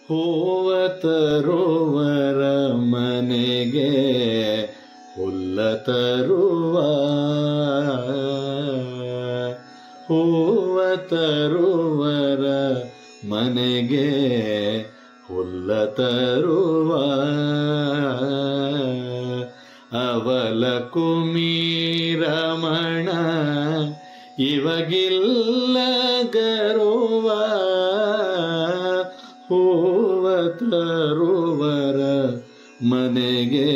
ಹೂವ ತರುವರ ಮನೆಗೆ ಹುಲ್ಲ ತರುವ, ಹೂವ ತರುವರ ಮನೆಗೆ ಹುಲ್ಲ ತರುವ, ಅವಲ ಕುಮೀರಮಣ ಇವಗಿಲ್ಲ ಗರುವ, ಹೂವ ತರುವರ ಮನೆಗೆ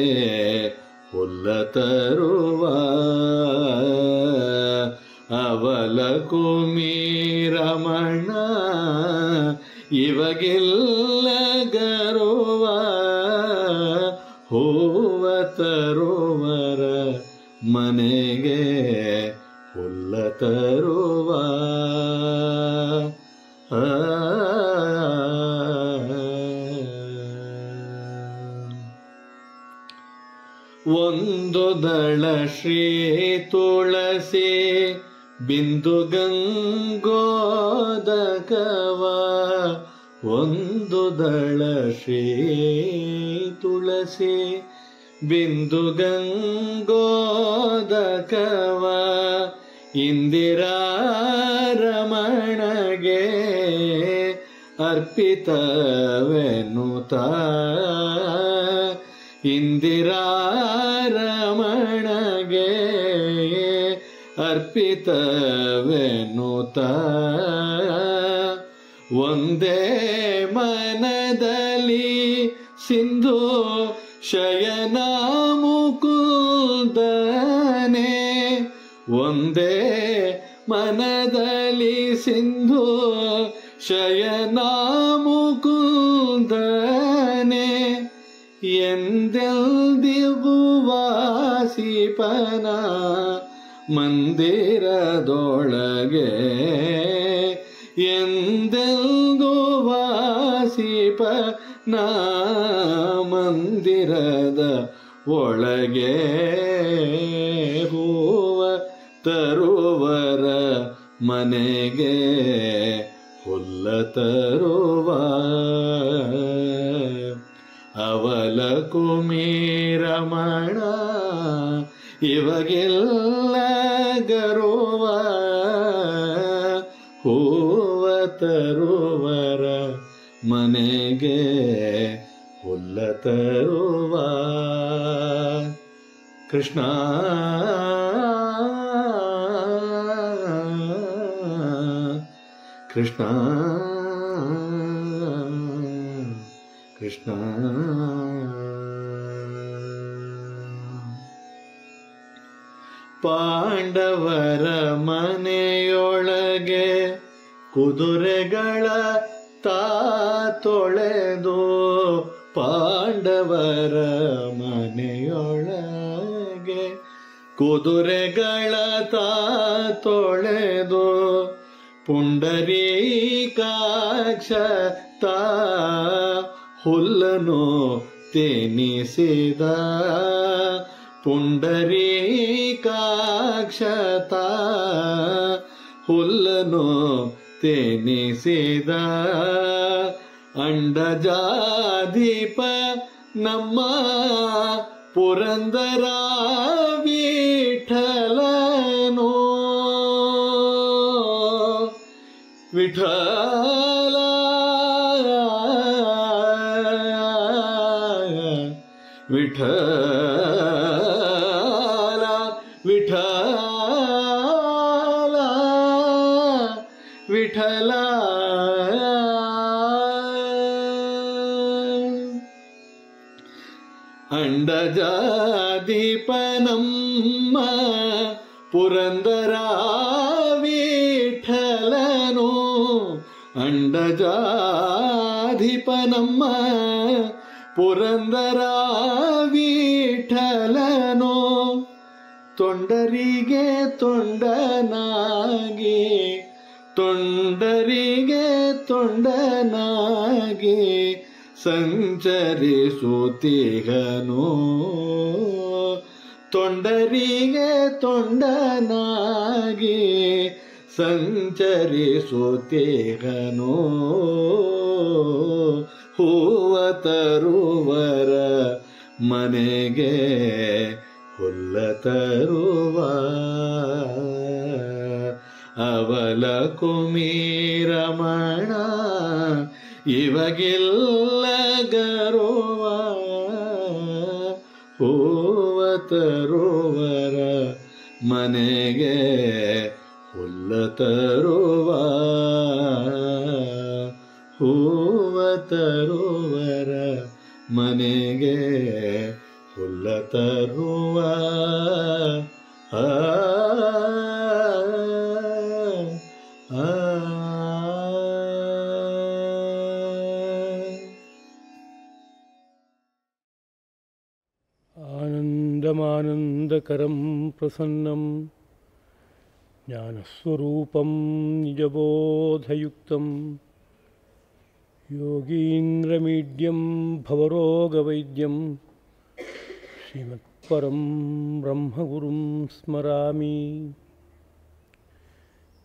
ಹುಲ್ಲ ತರುವ, ಅವಲ ಕುಮೀರಮಣ ಇವಗಿಲ್ಲ ಗರುವ, ಹೂವ ತರುವರ ಮನೆಗೆ ಹುಲ್ಲ ತರುವ. ಒಂದು ದಳ ಶ್ರೀ ತುಳಸಿ ಬಿಂದು ಗಂಗೋದಕವ, ಒಂದು ದಳ ಶ್ರೀ ತುಳಸಿ ಬಿಂದು ಗಂಗೋದಕವ, ಇಂದಿರಾ ರಮಣಗೆ ಅರ್ಪಿತವೆನ್ನುತ್ತ, ಇಂದಿರಾ ರಮಣಗೆ ಅರ್ಪಿತವೆನ್ನುತ್ತ, ಒಂದೇ ಮನದಲ್ಲಿ ಸಿಂಧು ಶಯನ ಮುಕುಂದನೆ, ಒಂದೇ ಮನದಲ್ಲಿ ಸಿಂಧು ಶಯನ ಮುಕುಂದನೆ, ಎಂದೆಲ್ದಿಗೂ ವಾಸಿಪನ ಮಂದಿರದೊಳಗೆ, ಎಂದೆಲ್ದು ವಾಸಿಪನ ಮಂದಿರದ ಒಳಗೆ, ಹೂವ ತರುವರ ಮನೆಗೆ ಹುಲ್ಲ ತರುವ, ಅವಲ ಕುಮೀರಮಣ ಇವಗೆಲ್ಲ ಗರುವ, ಹೂವ ತರುವರ ಮನೆಗೆ ಹುಲ್ಲ ತರುವ. ಕೃಷ್ಣ ಕೃಷ್ಣ ಕೃಷ್ಣ. ಪಾಂಡವರ ಮನೆಯೊಳಗೆ ಕುದುರೆಗಳ ತಾ ತೊಳೆದು, ಪಾಂಡವರ ಮನೆಯೊಳಗೆ ಕುದುರೆಗಳ ತಾ ತೊಳೆದು, ಪುಂಡರೀಕಾಕ್ಷ ತಾ ಹುಲ್ಲನು ತೆನಿಸಿದ, ಪುಂಡರೀಕಾಕ್ಷ ತಾ ಹುಲ್ಲನು ತೆನಿಸಿದ, ಅಂಡಜಾದೀಪ ನಮ್ಮ ಪುರಂದರ ವಿಠಲನು, ವಿಠಲ ವಿಠಲ ವಿಠಲ ವಿಠಲ, ಅಂಡಜಾದೀಪ ನಮ್ಮ ಪುರಂದರ ವಿಠಲನು, ಅಂಡಜಾದೀಪ ನಮ್ಮ ಪುರಂದರ ವಿಠಲನು, ತೊಂಡರಿಗೆ ತೊಂಡನಾಗಿ, ತೊಂಡರಿಗೆ ತೊಂಡನಾಗಿ ಸಂಚರಿಸುತ್ತಿಹನು, ತೊಂಡರಿಗೆ ತೊಂಡನಾಗಿ ಸಂಚರಿಸುತ್ತಿಹನು, ಹೂವ ತರುವರ ಮನೆಗೆ ಹುಲ್ಲ ತರುವ ಅವಲ ಕುಮೀರಮಣ ಇವಗಿಲ್ಲ ಗರುವ ಹೂವ ತರುವರ ಮನೆಗೆ ಹುಲ್ಲ ತರುವ ಹೂವ ತರುವರ ಮನೆಗೆ ಹುಲ್ಲ ತರುವ ಆ ಆನಂದಮಾನಂದಕರಂ ಪ್ರಸನ್ನಂ ಜ್ಞಾನಸ್ವರೂಪಂ ನಿಜಬೋಧಯುಕ್ತಂ ಯೋಗೀಂದ್ರಮೀಡ್ಯಂ ಭವರೋಗವೈದ್ಯಂ ಶ್ರೀಮತ್ಪರಂ ಬ್ರಹ್ಮಗುರುಂ ಸ್ಮರಾಮಿ.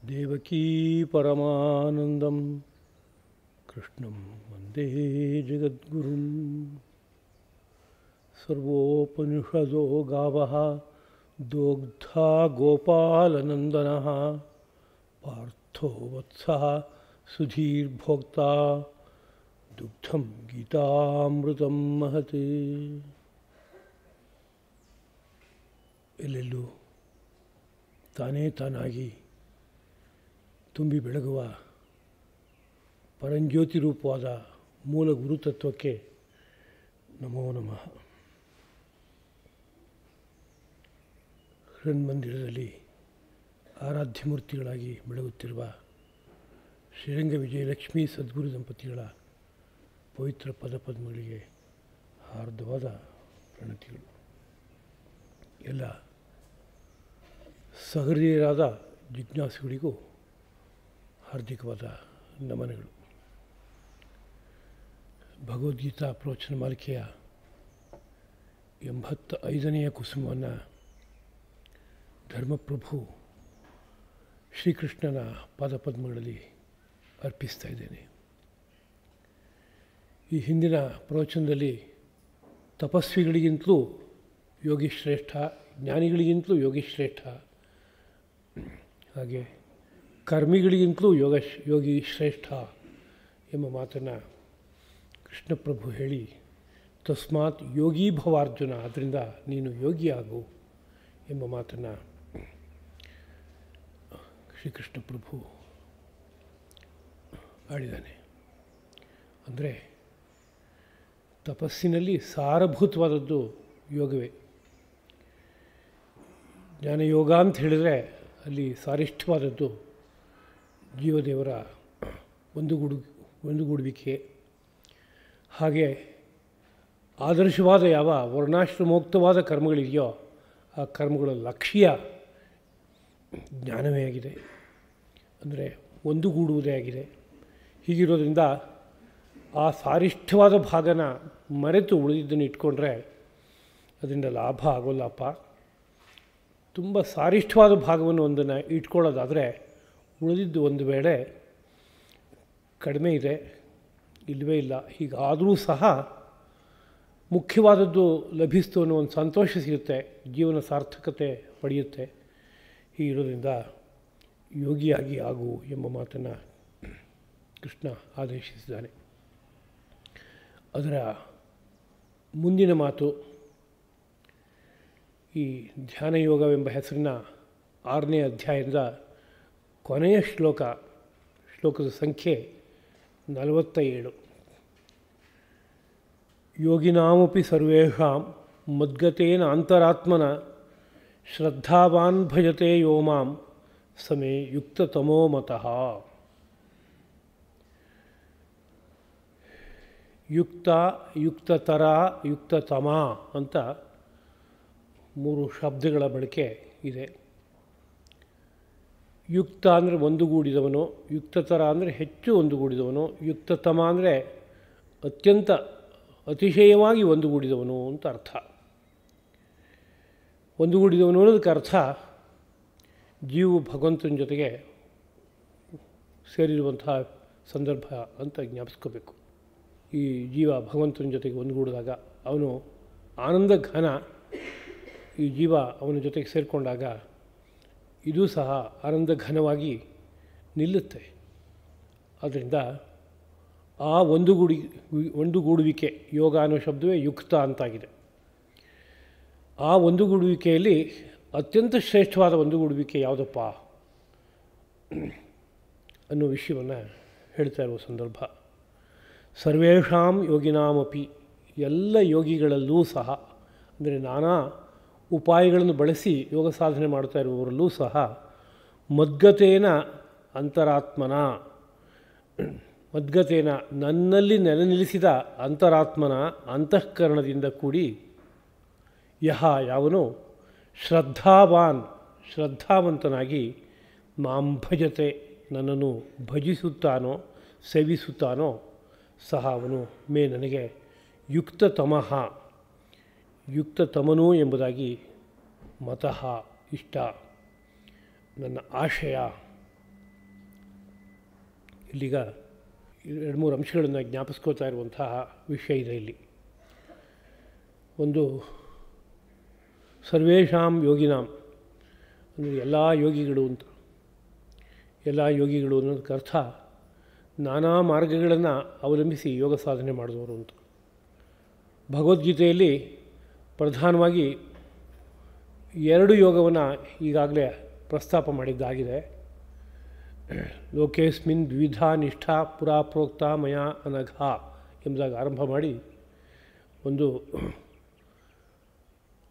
ದೇವಕೀ ಪರಮಾನಂದಂ ಕೃಷ್ಣಂ ವಂದೇ ಜಗದ್ಗುರುಂ. ಸರ್ವೋಪನಿಷದೋ ಗಾವಃ ದೋಗ್ಧಾ ಗೋಪಾಲನಂದನಃ ಪಾರ್ಥೋ ವತ್ಸಃ ಸುಧೀರ್ಭೋಕ್ತಾ ದುಗ್ಧಂ ಗೀತಾಮೃತಂ ಮಹತ್. ಎಲ್ಲೆಲ್ಲೂ ತಾನೇ ತಾನಾಗಿ ತುಂಬಿ ಬೆಳಗುವ ಪರಂಜ್ಯೋತಿ ರೂಪವಾದ ಮೂಲ ಗುರುತತ್ವಕ್ಕೆ ನಮೋ ನಮಃ. ಹೃನ್ಮಂದಿರದಲ್ಲಿ ಆರಾಧ್ಯ ಮೂರ್ತಿಗಳಾಗಿ ಬೆಳಗುತ್ತಿರುವ ಶ್ರೀರಂಗ ವಿಜಯಲಕ್ಷ್ಮೀ ಸದ್ಗುರು ದಂಪತಿಗಳ ಪವಿತ್ರ ಪದಪದ್ಮಗಳಿಗೆ ಹಾರ್ದವಾದ ಪ್ರಣತಿಗಳು. ಎಲ್ಲ ಸಹೃದಯರಾದ ಜಿಜ್ಞಾಸುಗಳಿಗೂ ಹಾರ್ದಿಕವಾದ ನಮನಗಳು. ಭಗವದ್ಗೀತಾ ಪ್ರವಚನ ಮಾಲಿಕೆಯ 85ನೇ ಕುಸುಮವನ್ನು ಧರ್ಮಪ್ರಭು ಶ್ರೀಕೃಷ್ಣನ ಪಾದಪದ್ಮಗಳಲ್ಲಿ ಅರ್ಪಿಸ್ತಾ ಇದ್ದೇನೆ. ಈ ಹಿಂದಿನ ಪ್ರವಚನದಲ್ಲಿ ತಪಸ್ವಿಗಳಿಗಿಂತಲೂ ಯೋಗಿ ಶ್ರೇಷ್ಠ, ಜ್ಞಾನಿಗಳಿಗಿಂತಲೂ ಯೋಗಿ ಶ್ರೇಷ್ಠ, ಹಾಗೆ ಕರ್ಮಿಗಳಿಗಿಂತಲೂ ಯೋಗಿ ಶ್ರೇಷ್ಠ ಎಂಬ ಮಾತನ್ನು ಕೃಷ್ಣಪ್ರಭು ಹೇಳಿ, ತಸ್ಮಾತ್ ಯೋಗೀ ಭವಾರ್ಜುನ, ಆದ್ದರಿಂದ ನೀನು ಯೋಗಿಯಾಗು ಎಂಬ ಮಾತನ್ನು ಶ್ರೀಕೃಷ್ಣ ಪ್ರಭು ಆಡಿದ್ದಾನೆ. ಅಂದರೆ ತಪಸ್ಸಿನಲ್ಲಿ ಸಾರಭೂತವಾದದ್ದು ಯೋಗವೇ. ಜ್ಞಾನಯೋಗ ಅಂತ ಹೇಳಿದರೆ ಅಲ್ಲಿ ಸಾರಿಷ್ಠವಾದದ್ದು ಜೀವದೇವರ ಒಂದುಗೂಡುವಿಕೆ. ಹಾಗೆ ಆದರ್ಶವಾದ ಯಾವ ವರ್ಣಾಶ್ರಮೋಕ್ತವಾದ ಕರ್ಮಗಳಿದೆಯೋ ಆ ಕರ್ಮಗಳ ಲಕ್ಷ್ಯ ಜ್ಞಾನವೇ ಆಗಿದೆ, ಅಂದರೆ ಒಂದುಗೂಡುವುದೇ ಆಗಿದೆ. ಹೀಗಿರೋದ್ರಿಂದ ಆ ಸಾರಿಷ್ಠವಾದ ಭಾಗನ ಮರೆತು ಉಳಿದಿದ್ದನ್ನು ಇಟ್ಕೊಂಡ್ರೆ ಅದರಿಂದ ಲಾಭ ಆಗೋಲ್ಲಪ್ಪ. ತುಂಬ ಸಾರಿಷ್ಠವಾದ ಭಾಗವನ್ನು ಒಂದನ್ನು ಇಟ್ಕೊಳ್ಳೋದಾದರೆ ಉಳಿದಿದ್ದು ಒಂದು ವೇಳೆ ಕಡಿಮೆ ಇದೆ, ಇಲ್ಲವೇ ಇಲ್ಲ, ಹೀಗಾದರೂ ಸಹ ಮುಖ್ಯವಾದದ್ದು ಲಭಿಸ್ತು ಅನ್ನೋ ಒಂದು ಸಂತೋಷ ಸಿಗುತ್ತೆ, ಜೀವನ ಸಾರ್ಥಕತೆ ಪಡೆಯುತ್ತೆ. ಹೀಗಿರೋದ್ರಿಂದ ಯೋಗಿಯಾಗಿ ಆಗು ಎಂಬ ಮಾತನ್ನು ಕೃಷ್ಣ ಆದೇಶಿಸಿದ್ದಾನೆ. ಅದರ ಮುಂದಿನ ಮಾತು ಈ ಧ್ಯಾನ ಯೋಗವೆಂಬ ಹೆಸರಿನ 6ನೇ ಅಧ್ಯಾಯದ ಕೊನೆಯ ಶ್ಲೋಕದ ಸಂಖ್ಯೆ 47. ಯೋಗಿನಾಮಪಿ ಸರ್ವೇಷಾಂ ಮದ್ಗತೇನ ಅಂತರಾತ್ಮನ ಶ್ರದ್ಧಾವಾನ್ ಭಜತೆ ಯೋ ಮಾಂ ಸಮೇ ಯುಕ್ತತಮೋ ಮತಃ. ಯುಕ್ತ, ಯುಕ್ತತರ, ಯುಕ್ತತಮ ಅಂತ 3 ಶಬ್ದಗಳ ಬಳಕೆ ಇದೆ. ಯುಕ್ತ ಅಂದರೆ ಒಂದುಗೂಡಿದವನು, ಯುಕ್ತತರ ಅಂದರೆ ಹೆಚ್ಚು ಒಂದುಗೂಡಿದವನು, ಯುಕ್ತತಮ ಅಂದರೆ ಅತ್ಯಂತ ಅತಿಶಯವಾಗಿ ಒಂದುಗೂಡಿದವನು ಅಂತ ಅರ್ಥ. ಒಂದುಗೂಡಿದವನು ಅನ್ನೋದಕ್ಕೆ ಅರ್ಥ ಜೀವು ಭಗವಂತನ ಜೊತೆಗೆ ಸೇರಿರುವಂತಹ ಸಂದರ್ಭ ಅಂತ ಜ್ಞಾಪಿಸ್ಕೋಬೇಕು. ಈ ಜೀವ ಭಗವಂತನ ಜೊತೆಗೆ ಒಂದುಗೂಡಿದಾಗ ಅವನು ಆನಂದ ಘನ. ಈ ಜೀವ ಅವನ ಜೊತೆಗೆ ಸೇರಿಕೊಂಡಾಗ ಇದೂ ಸಹ ಆನಂದ ಘನವಾಗಿ ನಿಲ್ಲುತ್ತೆ. ಆದ್ದರಿಂದ ಆ ಒಂದುಗೂಡುವಿಕೆ, ಯೋಗ ಅನ್ನೋ ಶಬ್ದವೇ ಯುಕ್ತ ಅಂತಾಗಿದೆ. ಆ ಒಂದುಗೂಡುವಿಕೆಯಲ್ಲಿ ಅತ್ಯಂತ ಶ್ರೇಷ್ಠವಾದ ಒಂದುಗೂಡುವಿಕೆ ಯಾವುದಪ್ಪ ಅನ್ನೋ ವಿಷಯವನ್ನು ಹೇಳ್ತಾ ಇರುವ ಸಂದರ್ಭ. ಸರ್ವೇಷಾಂ ಯೋಗಿನಾಮಪಿ, ಎಲ್ಲ ಯೋಗಿಗಳಲ್ಲೂ ಸಹ, ಅಂದರೆ ನಾನಾ ಉಪಾಯಗಳನ್ನು ಬಳಸಿ ಯೋಗ ಸಾಧನೆ ಮಾಡ್ತಾ ಇರುವವರಲ್ಲೂ ಸಹ ಮದ್ಗತೇನ ಅಂತರಾತ್ಮನ, ಮದ್ಗತೇನ ನನ್ನಲ್ಲಿ ನೆಲೆನಿಲ್ಲಿಸಿದ ಅಂತರಾತ್ಮನ ಅಂತಃಕರಣದಿಂದ ಕೂಡಿ ಯಾವನು ಶ್ರದ್ಧಾವಂತನಾಗಿ ಮಾಂ ಭಜತೆ, ನನ್ನನ್ನು ಭಜಿಸುತ್ತಾನೋ ಸೇವಿಸುತ್ತಾನೋ ಸಹ ಅವನು ನನಗೆ ಯುಕ್ತತಮನೂ ಎಂಬುದಾಗಿ ಮತಃ ಇಷ್ಟ, ನನ್ನ ಆಶಯ. ಇಲ್ಲಿಗ 2-3 ಅಂಶಗಳನ್ನು ಜ್ಞಾಪಿಸ್ಕೋತಾ ಇರುವಂತಹ ವಿಷಯ ಇದೆ ಇಲ್ಲಿ. ಒಂದು ಸರ್ವೇಷಾಂ ಯೋಗಿನಾಂ ಅಂದರೆ ಎಲ್ಲ ಯೋಗಿಗಳು ಅಂತ. ಎಲ್ಲ ಯೋಗಿಗಳು ಅನ್ನೋದಕ್ಕೆ ಅರ್ಥ ನಾನಾ ಮಾರ್ಗಗಳನ್ನು ಅವಲಂಬಿಸಿ ಯೋಗ ಸಾಧನೆ ಮಾಡಿದವರು ಅಂತ. ಭಗವದ್ಗೀತೆಯಲ್ಲಿ ಪ್ರಧಾನವಾಗಿ 2 ಯೋಗವನ್ನು ಈಗಾಗಲೇ ಪ್ರಸ್ತಾಪ ಮಾಡಿದ್ದಾಗಿದೆ. ಲೋಕೇಸ್ಮಿನ್ ದ್ವಿಧಾ ನಿಷ್ಠಾ ಪುರಾ ಪ್ರೋಕ್ತ ಮಯಾ ಅನಘ ಎಂಬುದಾಗಿ ಆರಂಭ ಮಾಡಿ, ಒಂದು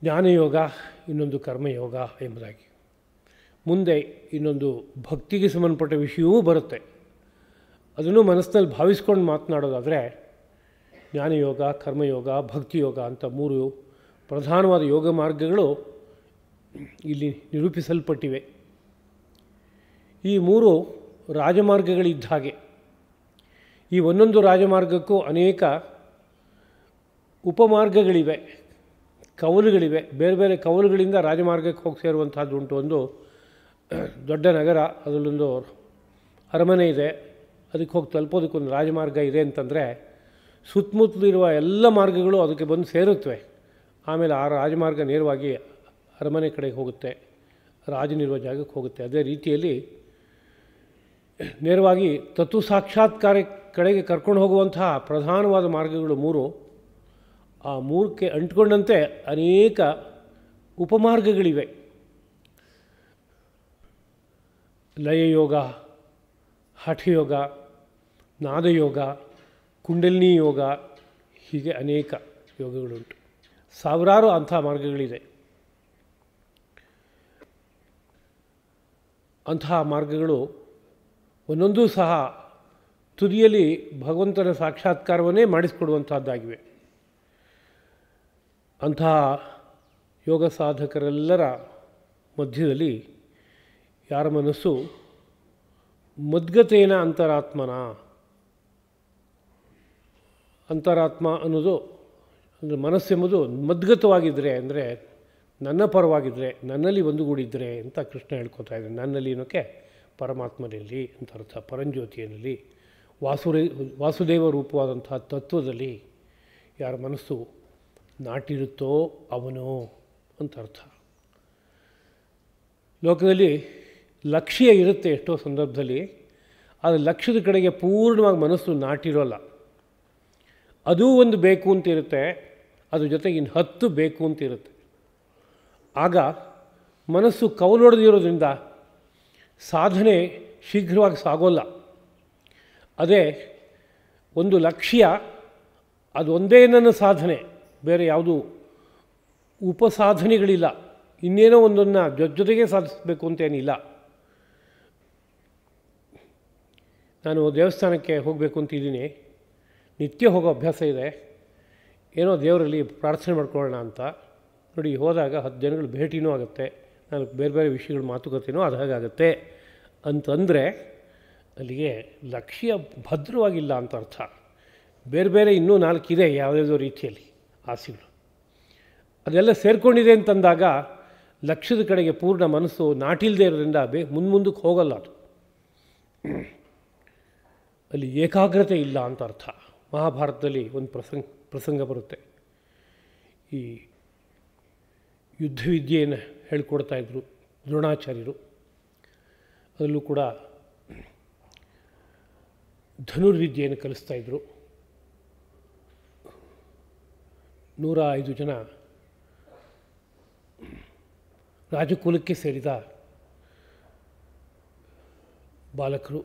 ಜ್ಞಾನಯೋಗ, ಇನ್ನೊಂದು ಕರ್ಮಯೋಗ ಎಂಬುದಾಗಿ. ಮುಂದೆ ಇನ್ನೊಂದು ಭಕ್ತಿಗೆ ಸಂಬಂಧಪಟ್ಟ ವಿಷಯವೂ ಬರುತ್ತೆ. ಅದನ್ನು ಮನಸ್ಸಿನಲ್ಲಿ ಭಾವಿಸ್ಕೊಂಡು ಮಾತನಾಡೋದಾದರೆ ಜ್ಞಾನಯೋಗ, ಕರ್ಮಯೋಗ, ಭಕ್ತಿಯೋಗ ಅಂತ 3 ಪ್ರಧಾನವಾದ ಯೋಗ ಮಾರ್ಗಗಳು ಇಲ್ಲಿ ನಿರೂಪಿಸಲ್ಪಟ್ಟಿವೆ. ಈ 3 ರಾಜಮಾರ್ಗಗಳಿದ್ದ ಹಾಗೆ. ಈ ಒಂದೊಂದು ರಾಜಮಾರ್ಗಕ್ಕೂ ಅನೇಕ ಉಪಮಾರ್ಗಗಳಿವೆ, ಕವಲುಗಳಿವೆ. ಬೇರೆ ಬೇರೆ ಕವಲುಗಳಿಂದ ರಾಜಮಾರ್ಗಕ್ಕೆ ಹೋಗಿ ಸೇರುವಂಥದ್ದು ಉಂಟು. ಒಂದು ದೊಡ್ಡ ನಗರ, ಅದರಲ್ಲೊಂದು ಅರಮನೆ ಇದೆ, ಅದಕ್ಕೆ ಹೋಗಿ ತಲುಪೋದಕ್ಕೊಂದು ರಾಜಮಾರ್ಗ ಇದೆ ಅಂತಂದರೆ ಸುತ್ತಮುತ್ತಲಿರುವ ಎಲ್ಲ ಮಾರ್ಗಗಳು ಅದಕ್ಕೆ ಬಂದು ಸೇರುತ್ತವೆ. ಆಮೇಲೆ ಆ ರಾಜಮಾರ್ಗ ನೇರವಾಗಿ ಅರಮನೆ ಕಡೆಗೆ ಹೋಗುತ್ತೆ, ರಾಜನಿರುವ ಜಾಗಕ್ಕೆ ಹೋಗುತ್ತೆ. ಅದೇ ರೀತಿಯಲ್ಲಿ ನೇರವಾಗಿ ತತ್ವ ಸಾಕ್ಷಾತ್ಕಾರ ಕಡೆಗೆ ಕರ್ಕೊಂಡು ಹೋಗುವಂತಹ ಪ್ರಧಾನವಾದ ಮಾರ್ಗಗಳು 3. ಆ 3ಕ್ಕೆ ಅಂಟ್ಕೊಂಡಂತೆ ಅನೇಕ ಉಪಮಾರ್ಗಗಳಿವೆ. ಲಯಯೋಗ, ಹಠಯೋಗ, ನಾದಯೋಗ, ಕುಂಡಲಿನಿ ಯೋಗ, ಹೀಗೆ ಅನೇಕ ಯೋಗಗಳುಂಟು. ಸಾವಿರಾರು ಅಂಥ ಮಾರ್ಗಗಳಿದೆ. ಅಂತಹ ಮಾರ್ಗಗಳು ಒಂದೊಂದೂ ಸಹ ತುದಿಯಲ್ಲಿ ಭಗವಂತನ ಸಾಕ್ಷಾತ್ಕಾರವನ್ನೇ ಮಾಡಿಸಿಕೊಡುವಂಥದ್ದಾಗಿವೆ. ಅಂತಹ ಯೋಗ ಸಾಧಕರೆಲ್ಲರ ಮಧ್ಯದಲ್ಲಿ ಯಾರ ಮನಸ್ಸು ಮದ್ಗತೇನ ಅಂತರಾತ್ಮ ಅನ್ನೋದು, ಅಂದರೆ ಮನಸ್ಸೆಂಬುದು ಮದ್ಗತವಾಗಿದ್ದರೆ, ಅಂದರೆ ನನ್ನ ಪರವಾಗಿದ್ದರೆ, ನನ್ನಲ್ಲಿ ಒಂದುಗೂಡಿದ್ದರೆ ಅಂತ ಕೃಷ್ಣ ಹೇಳ್ಕೊತಾ ಇದ್ದಾನೆ. ನನ್ನಲ್ಲಿ ಅನ್ನೋಕ್ಕೆ ಪರಮಾತ್ಮನಲ್ಲಿ ಅಂತ ಅರ್ಥ. ಪರಂಜ್ಯೋತಿಯಲ್ಲಿ ವಾಸುದೇವ ರೂಪವಾದಂತಹ ತತ್ವದಲ್ಲಿ ಯಾರ ಮನಸ್ಸು ನಾಟಿರುತ್ತೋ ಅವನು ಅಂತ ಅರ್ಥ. ಲೋಕದಲ್ಲಿ ಲಕ್ಷ್ಯ ಇರುತ್ತೆ ಎಷ್ಟೋ ಸಂದರ್ಭದಲ್ಲಿ, ಆದರೆ ಲಕ್ಷ್ಯದ ಕಡೆಗೆ ಪೂರ್ಣವಾಗಿ ಮನಸ್ಸು ನಾಟಿರೋಲ್ಲ. ಅದೂ ಒಂದು ಬೇಕು ಅಂತಿರುತ್ತೆ, ಅದ್ರ ಜೊತೆಗೆ ಇನ್ನು 10 ಬೇಕು ಅಂತಿರುತ್ತೆ. ಆಗ ಮನಸ್ಸು ಕವಲೊಡೆದಿರೋದ್ರಿಂದ ಸಾಧನೆ ಶೀಘ್ರವಾಗಿ ಸಾಗೋಲ್ಲ. ಅದೇ ಒಂದು ಲಕ್ಷ್ಯ, ಅದು ಒಂದೇ ನನ್ನ ಸಾಧನೆ, ಬೇರೆ ಯಾವುದೂ ಉಪಸಾಧನೆಗಳಿಲ್ಲ. ಇನ್ನೇನೋ ಒಂದನ್ನು ಜೊತೆಗೆ ಸಾಧಿಸಬೇಕು ಅಂತೇನಿಲ್ಲ. ನಾನು ದೇವಸ್ಥಾನಕ್ಕೆ ಹೋಗಬೇಕು ಅಂತಿದ್ದೀನಿ, ನಿತ್ಯ ಹೋಗೋ ಅಭ್ಯಾಸ ಇದೆ. ಏನೋ ದೇವರಲ್ಲಿ ಪ್ರಾರ್ಥನೆ ಮಾಡ್ಕೊಳ್ಳೋಣ ಅಂತ ನೋಡಿ ಹೋದಾಗ 10 ಜನಗಳು ಭೇಟಿನೂ ಆಗುತ್ತೆ, ನಾನು ಬೇರೆ ಬೇರೆ ವಿಷಯಗಳ ಮಾತುಕತೆನೂ ಅದು ಹಾಗಾಗತ್ತೆ ಅಂತಂದರೆ ಅಲ್ಲಿಗೆ ಲಕ್ಷ್ಯ ಭದ್ರವಾಗಿಲ್ಲ ಅಂತ ಅರ್ಥ. ಬೇರೆ ಬೇರೆ ಇನ್ನೂ 4 ಇದೆ ಯಾವುದಾದ್ರೂ ರೀತಿಯಲ್ಲಿ ಆಸೆಗಳು, ಅದೆಲ್ಲ ಸೇರಿಕೊಂಡಿದೆ ಅಂತಂದಾಗ ಲಕ್ಷ್ಯದ ಕಡೆಗೆ ಪೂರ್ಣ ಮನಸ್ಸು ನಾಟಿಲ್ಲದೆ ಇರೋದ್ರಿಂದ ಮುಂದಕ್ಕೆ ಹೋಗಲ್ಲ. ಅದು ಅಲ್ಲಿ ಏಕಾಗ್ರತೆ ಇಲ್ಲ ಅಂತ ಅರ್ಥ. ಮಹಾಭಾರತದಲ್ಲಿ ಒಂದು ಪ್ರಸಂಗ ಬರುತ್ತೆ. ಈ ಯುದ್ಧ ವಿದ್ಯೆಯನ್ನು ಹೇಳ್ಕೊಡ್ತಾಯಿದ್ರು ದ್ರೋಣಾಚಾರ್ಯರು. ಅದರಲ್ಲೂ ಕೂಡ ಧನುರ್ವಿದ್ಯೆಯನ್ನು ಕಲಿಸ್ತಾಯಿದ್ರು. 105 ಜನ ರಾಜಕುಲಕ್ಕೆ ಸೇರಿದ ಬಾಲಕರು.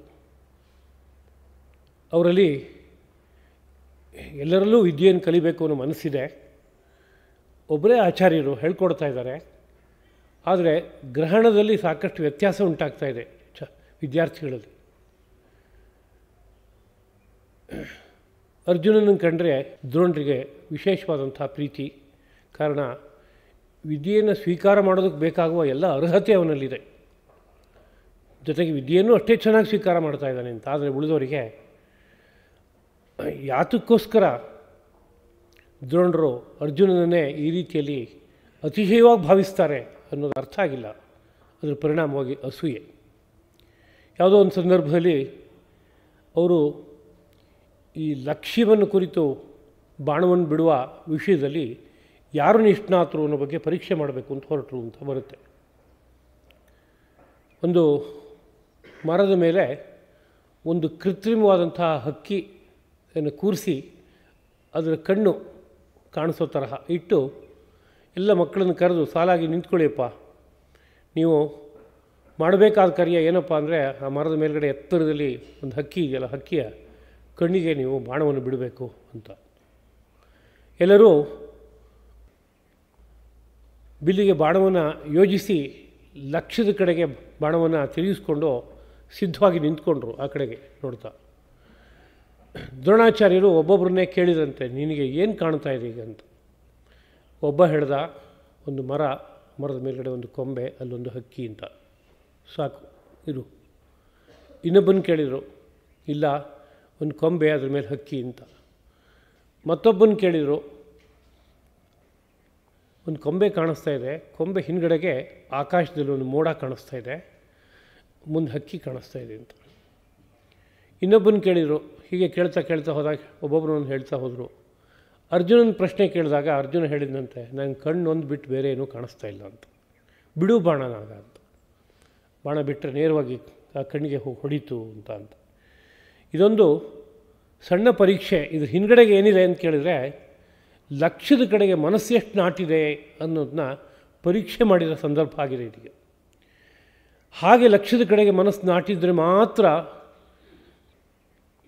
ಅವರಲ್ಲಿ ಎಲ್ಲರಲ್ಲೂ ವಿದ್ಯೆಯನ್ನು ಕಲಿಬೇಕು ಅನ್ನೋ ಮನಸ್ಸಿದೆ. ಒಬ್ಬರೇ ಆಚಾರ್ಯರು ಹೇಳ್ಕೊಡ್ತಾ ಇದ್ದಾರೆ. ಆದರೆ ಗ್ರಹಣದಲ್ಲಿ ಸಾಕಷ್ಟು ವ್ಯತ್ಯಾಸ ಉಂಟಾಗ್ತಾ ಇದೆ ವಿದ್ಯಾರ್ಥಿಗಳಲ್ಲಿ. ಅರ್ಜುನನನ್ನು ಕಂಡರೆ ದ್ರೋಣರಿಗೆ ವಿಶೇಷವಾದಂಥ ಪ್ರೀತಿ. ಕಾರಣ ವಿದ್ಯೆಯನ್ನು ಸ್ವೀಕಾರ ಮಾಡೋದಕ್ಕೆ ಬೇಕಾಗುವ ಎಲ್ಲ ಅರ್ಹತೆ ಅವನಲ್ಲಿದೆ. ಜೊತೆಗೆ ವಿದ್ಯೆಯನ್ನು ಅಷ್ಟೇ ಚೆನ್ನಾಗಿ ಸ್ವೀಕಾರ ಮಾಡ್ತಾ ಇದ್ದಾನೆ ಅಂತ. ಆದರೆ ಉಳಿದವರಿಗೆ ಯಾತಕ್ಕೋಸ್ಕರ ದ್ರೋಣರು ಅರ್ಜುನನನ್ನೇ ಈ ರೀತಿಯಲ್ಲಿ ಅತಿಶಯವಾಗಿ ಭಾವಿಸ್ತಾರೆ ಅನ್ನೋದು ಅರ್ಥ ಆಗಿಲ್ಲ. ಅದರ ಪರಿಣಾಮವಾಗಿ ಅಸೂಯೆ. ಯಾವುದೋ ಒಂದು ಸಂದರ್ಭದಲ್ಲಿ ಅವರು ಈ ಲಕ್ಷ್ಯವನ್ನು ಕುರಿತು ಬಾಣವನ್ನು ಬಿಡುವ ವಿಷಯದಲ್ಲಿ ಯಾರು ನಿಷ್ಣಾತರು ಅನ್ನೋ ಬಗ್ಗೆ ಪರೀಕ್ಷೆ ಮಾಡಬೇಕು ಅಂತ ಹೊರಟರು ಅಂತ ಬರುತ್ತೆ. ಒಂದು ಮರದ ಮೇಲೆ ಒಂದು ಕೃತ್ರಿಮವಾದಂಥ ಹಕ್ಕಿಯನ್ನು ಕೂರಿಸಿ ಅದರ ಕಣ್ಣು ಕಾಣಿಸೋ ತರಹ ಇಟ್ಟು ಎಲ್ಲ ಮಕ್ಕಳನ್ನು ಕರೆದು ಸಾಲಾಗಿ ನಿಂತ್ಕೊಳ್ಳಿಯಪ್ಪ, ನೀವು ಮಾಡಬೇಕಾದ ಕಾರ್ಯ ಏನಪ್ಪ ಅಂದರೆ ಆ ಮರದ ಮೇಲ್ಗಡೆ ಎತ್ತರದಲ್ಲಿ ಒಂದು ಹಕ್ಕಿ ಇದೆಯಲ್ಲ, ಹಕ್ಕಿಯ ಕಣ್ಣಿಗೆ ನೀವು ಬಾಣವನ್ನು ಬಿಡಬೇಕು ಅಂತ. ಎಲ್ಲರೂ ಬಿಲ್ಲಿಗೆ ಬಾಣವನ್ನು ಯೋಜಿಸಿ ಲಕ್ಷ್ಯದ ಕಡೆಗೆ ಬಾಣವನ್ನು ತಿರುಗಿಸ್ಕೊಂಡು ಸಿದ್ಧವಾಗಿ ನಿಂತ್ಕೊಂಡ್ರು ಆ ಕಡೆಗೆ ನೋಡ್ತಾ. ದ್ರೋಣಾಚಾರ್ಯರು ಒಬ್ಬೊಬ್ಬರನ್ನೇ ಕೇಳಿದಂತೆ, ನಿನಗೆ ಏನು ಕಾಣ್ತಾ ಇದೆ ಈಗ ಅಂತ. ಒಬ್ಬ ಹೇಳ್ದ, ಒಂದು ಮರದ ಮೇಲ್ಗಡೆ ಒಂದು ಕೊಂಬೆ, ಅಲ್ಲೊಂದು ಹಕ್ಕಿ ಅಂತ, ಸಾಕು ಇರು. ಇನ್ನೊಬ್ಬನ ಕೇಳಿದರು, ಇಲ್ಲ ಒಂದು ಕೊಂಬೆ ಅದ್ರ ಮೇಲೆ ಹಕ್ಕಿ ಅಂತ. ಮತ್ತೊಬ್ಬನ ಕೇಳಿದರು, ಒಂದು ಕೊಂಬೆ ಕಾಣಿಸ್ತಾ ಇದೆ, ಕೊಂಬೆ ಹಿಂದ್ಗಡೆಗೆ ಆಕಾಶದಲ್ಲಿ ಒಂದು ಮೋಡ ಕಾಣಿಸ್ತಾ ಇದೆ, ಮುಂದೆ ಹಕ್ಕಿ ಕಾಣಿಸ್ತಾ ಇದೆ ಅಂತ. ಇನ್ನೊಬ್ಬನ ಕೇಳಿದರು. ಹೀಗೆ ಕೇಳ್ತಾ ಹೋದಾಗ ಒಬ್ಬೊಬ್ಬರನ್ನು ಹೇಳ್ತಾ ಹೋದರು. ಅರ್ಜುನನ ಪ್ರಶ್ನೆ ಕೇಳಿದಾಗ ಅರ್ಜುನ ಹೇಳಿದಂತೆ, ನಂಗೆ ಕಣ್ಣು ಒಂದು ಬಿಟ್ಟು ಬೇರೆ ಏನೂ ಕಾಣಿಸ್ತಾ ಇಲ್ಲ ಅಂತ. ಬಿಡು ಬಾಣನಾಗ ಅಂತ. ಬಾಣ ಬಿಟ್ಟರೆ ನೇರವಾಗಿ ಆ ಕಣ್ಣಿಗೆ ಹೊಡೀತು ಅಂತ. ಇದೊಂದು ಸಣ್ಣ ಪರೀಕ್ಷೆ. ಇದ್ರ ಹಿಂದ್ಗಡೆಗೆ ಏನಿದೆ ಅಂತ ಕೇಳಿದರೆ ಲಕ್ಷ್ಯದ ಕಡೆಗೆ ಮನಸ್ಸು ಎಷ್ಟು ನಾಟಿದೆ ಅನ್ನೋದನ್ನ ಪರೀಕ್ಷೆ ಮಾಡಿದ ಸಂದರ್ಭ ಆಗಿದೆ ಇದೀಗ. ಹಾಗೆ ಲಕ್ಷ್ಯದ ಕಡೆಗೆ ಮನಸ್ಸು ನಾಟಿದರೆ ಮಾತ್ರ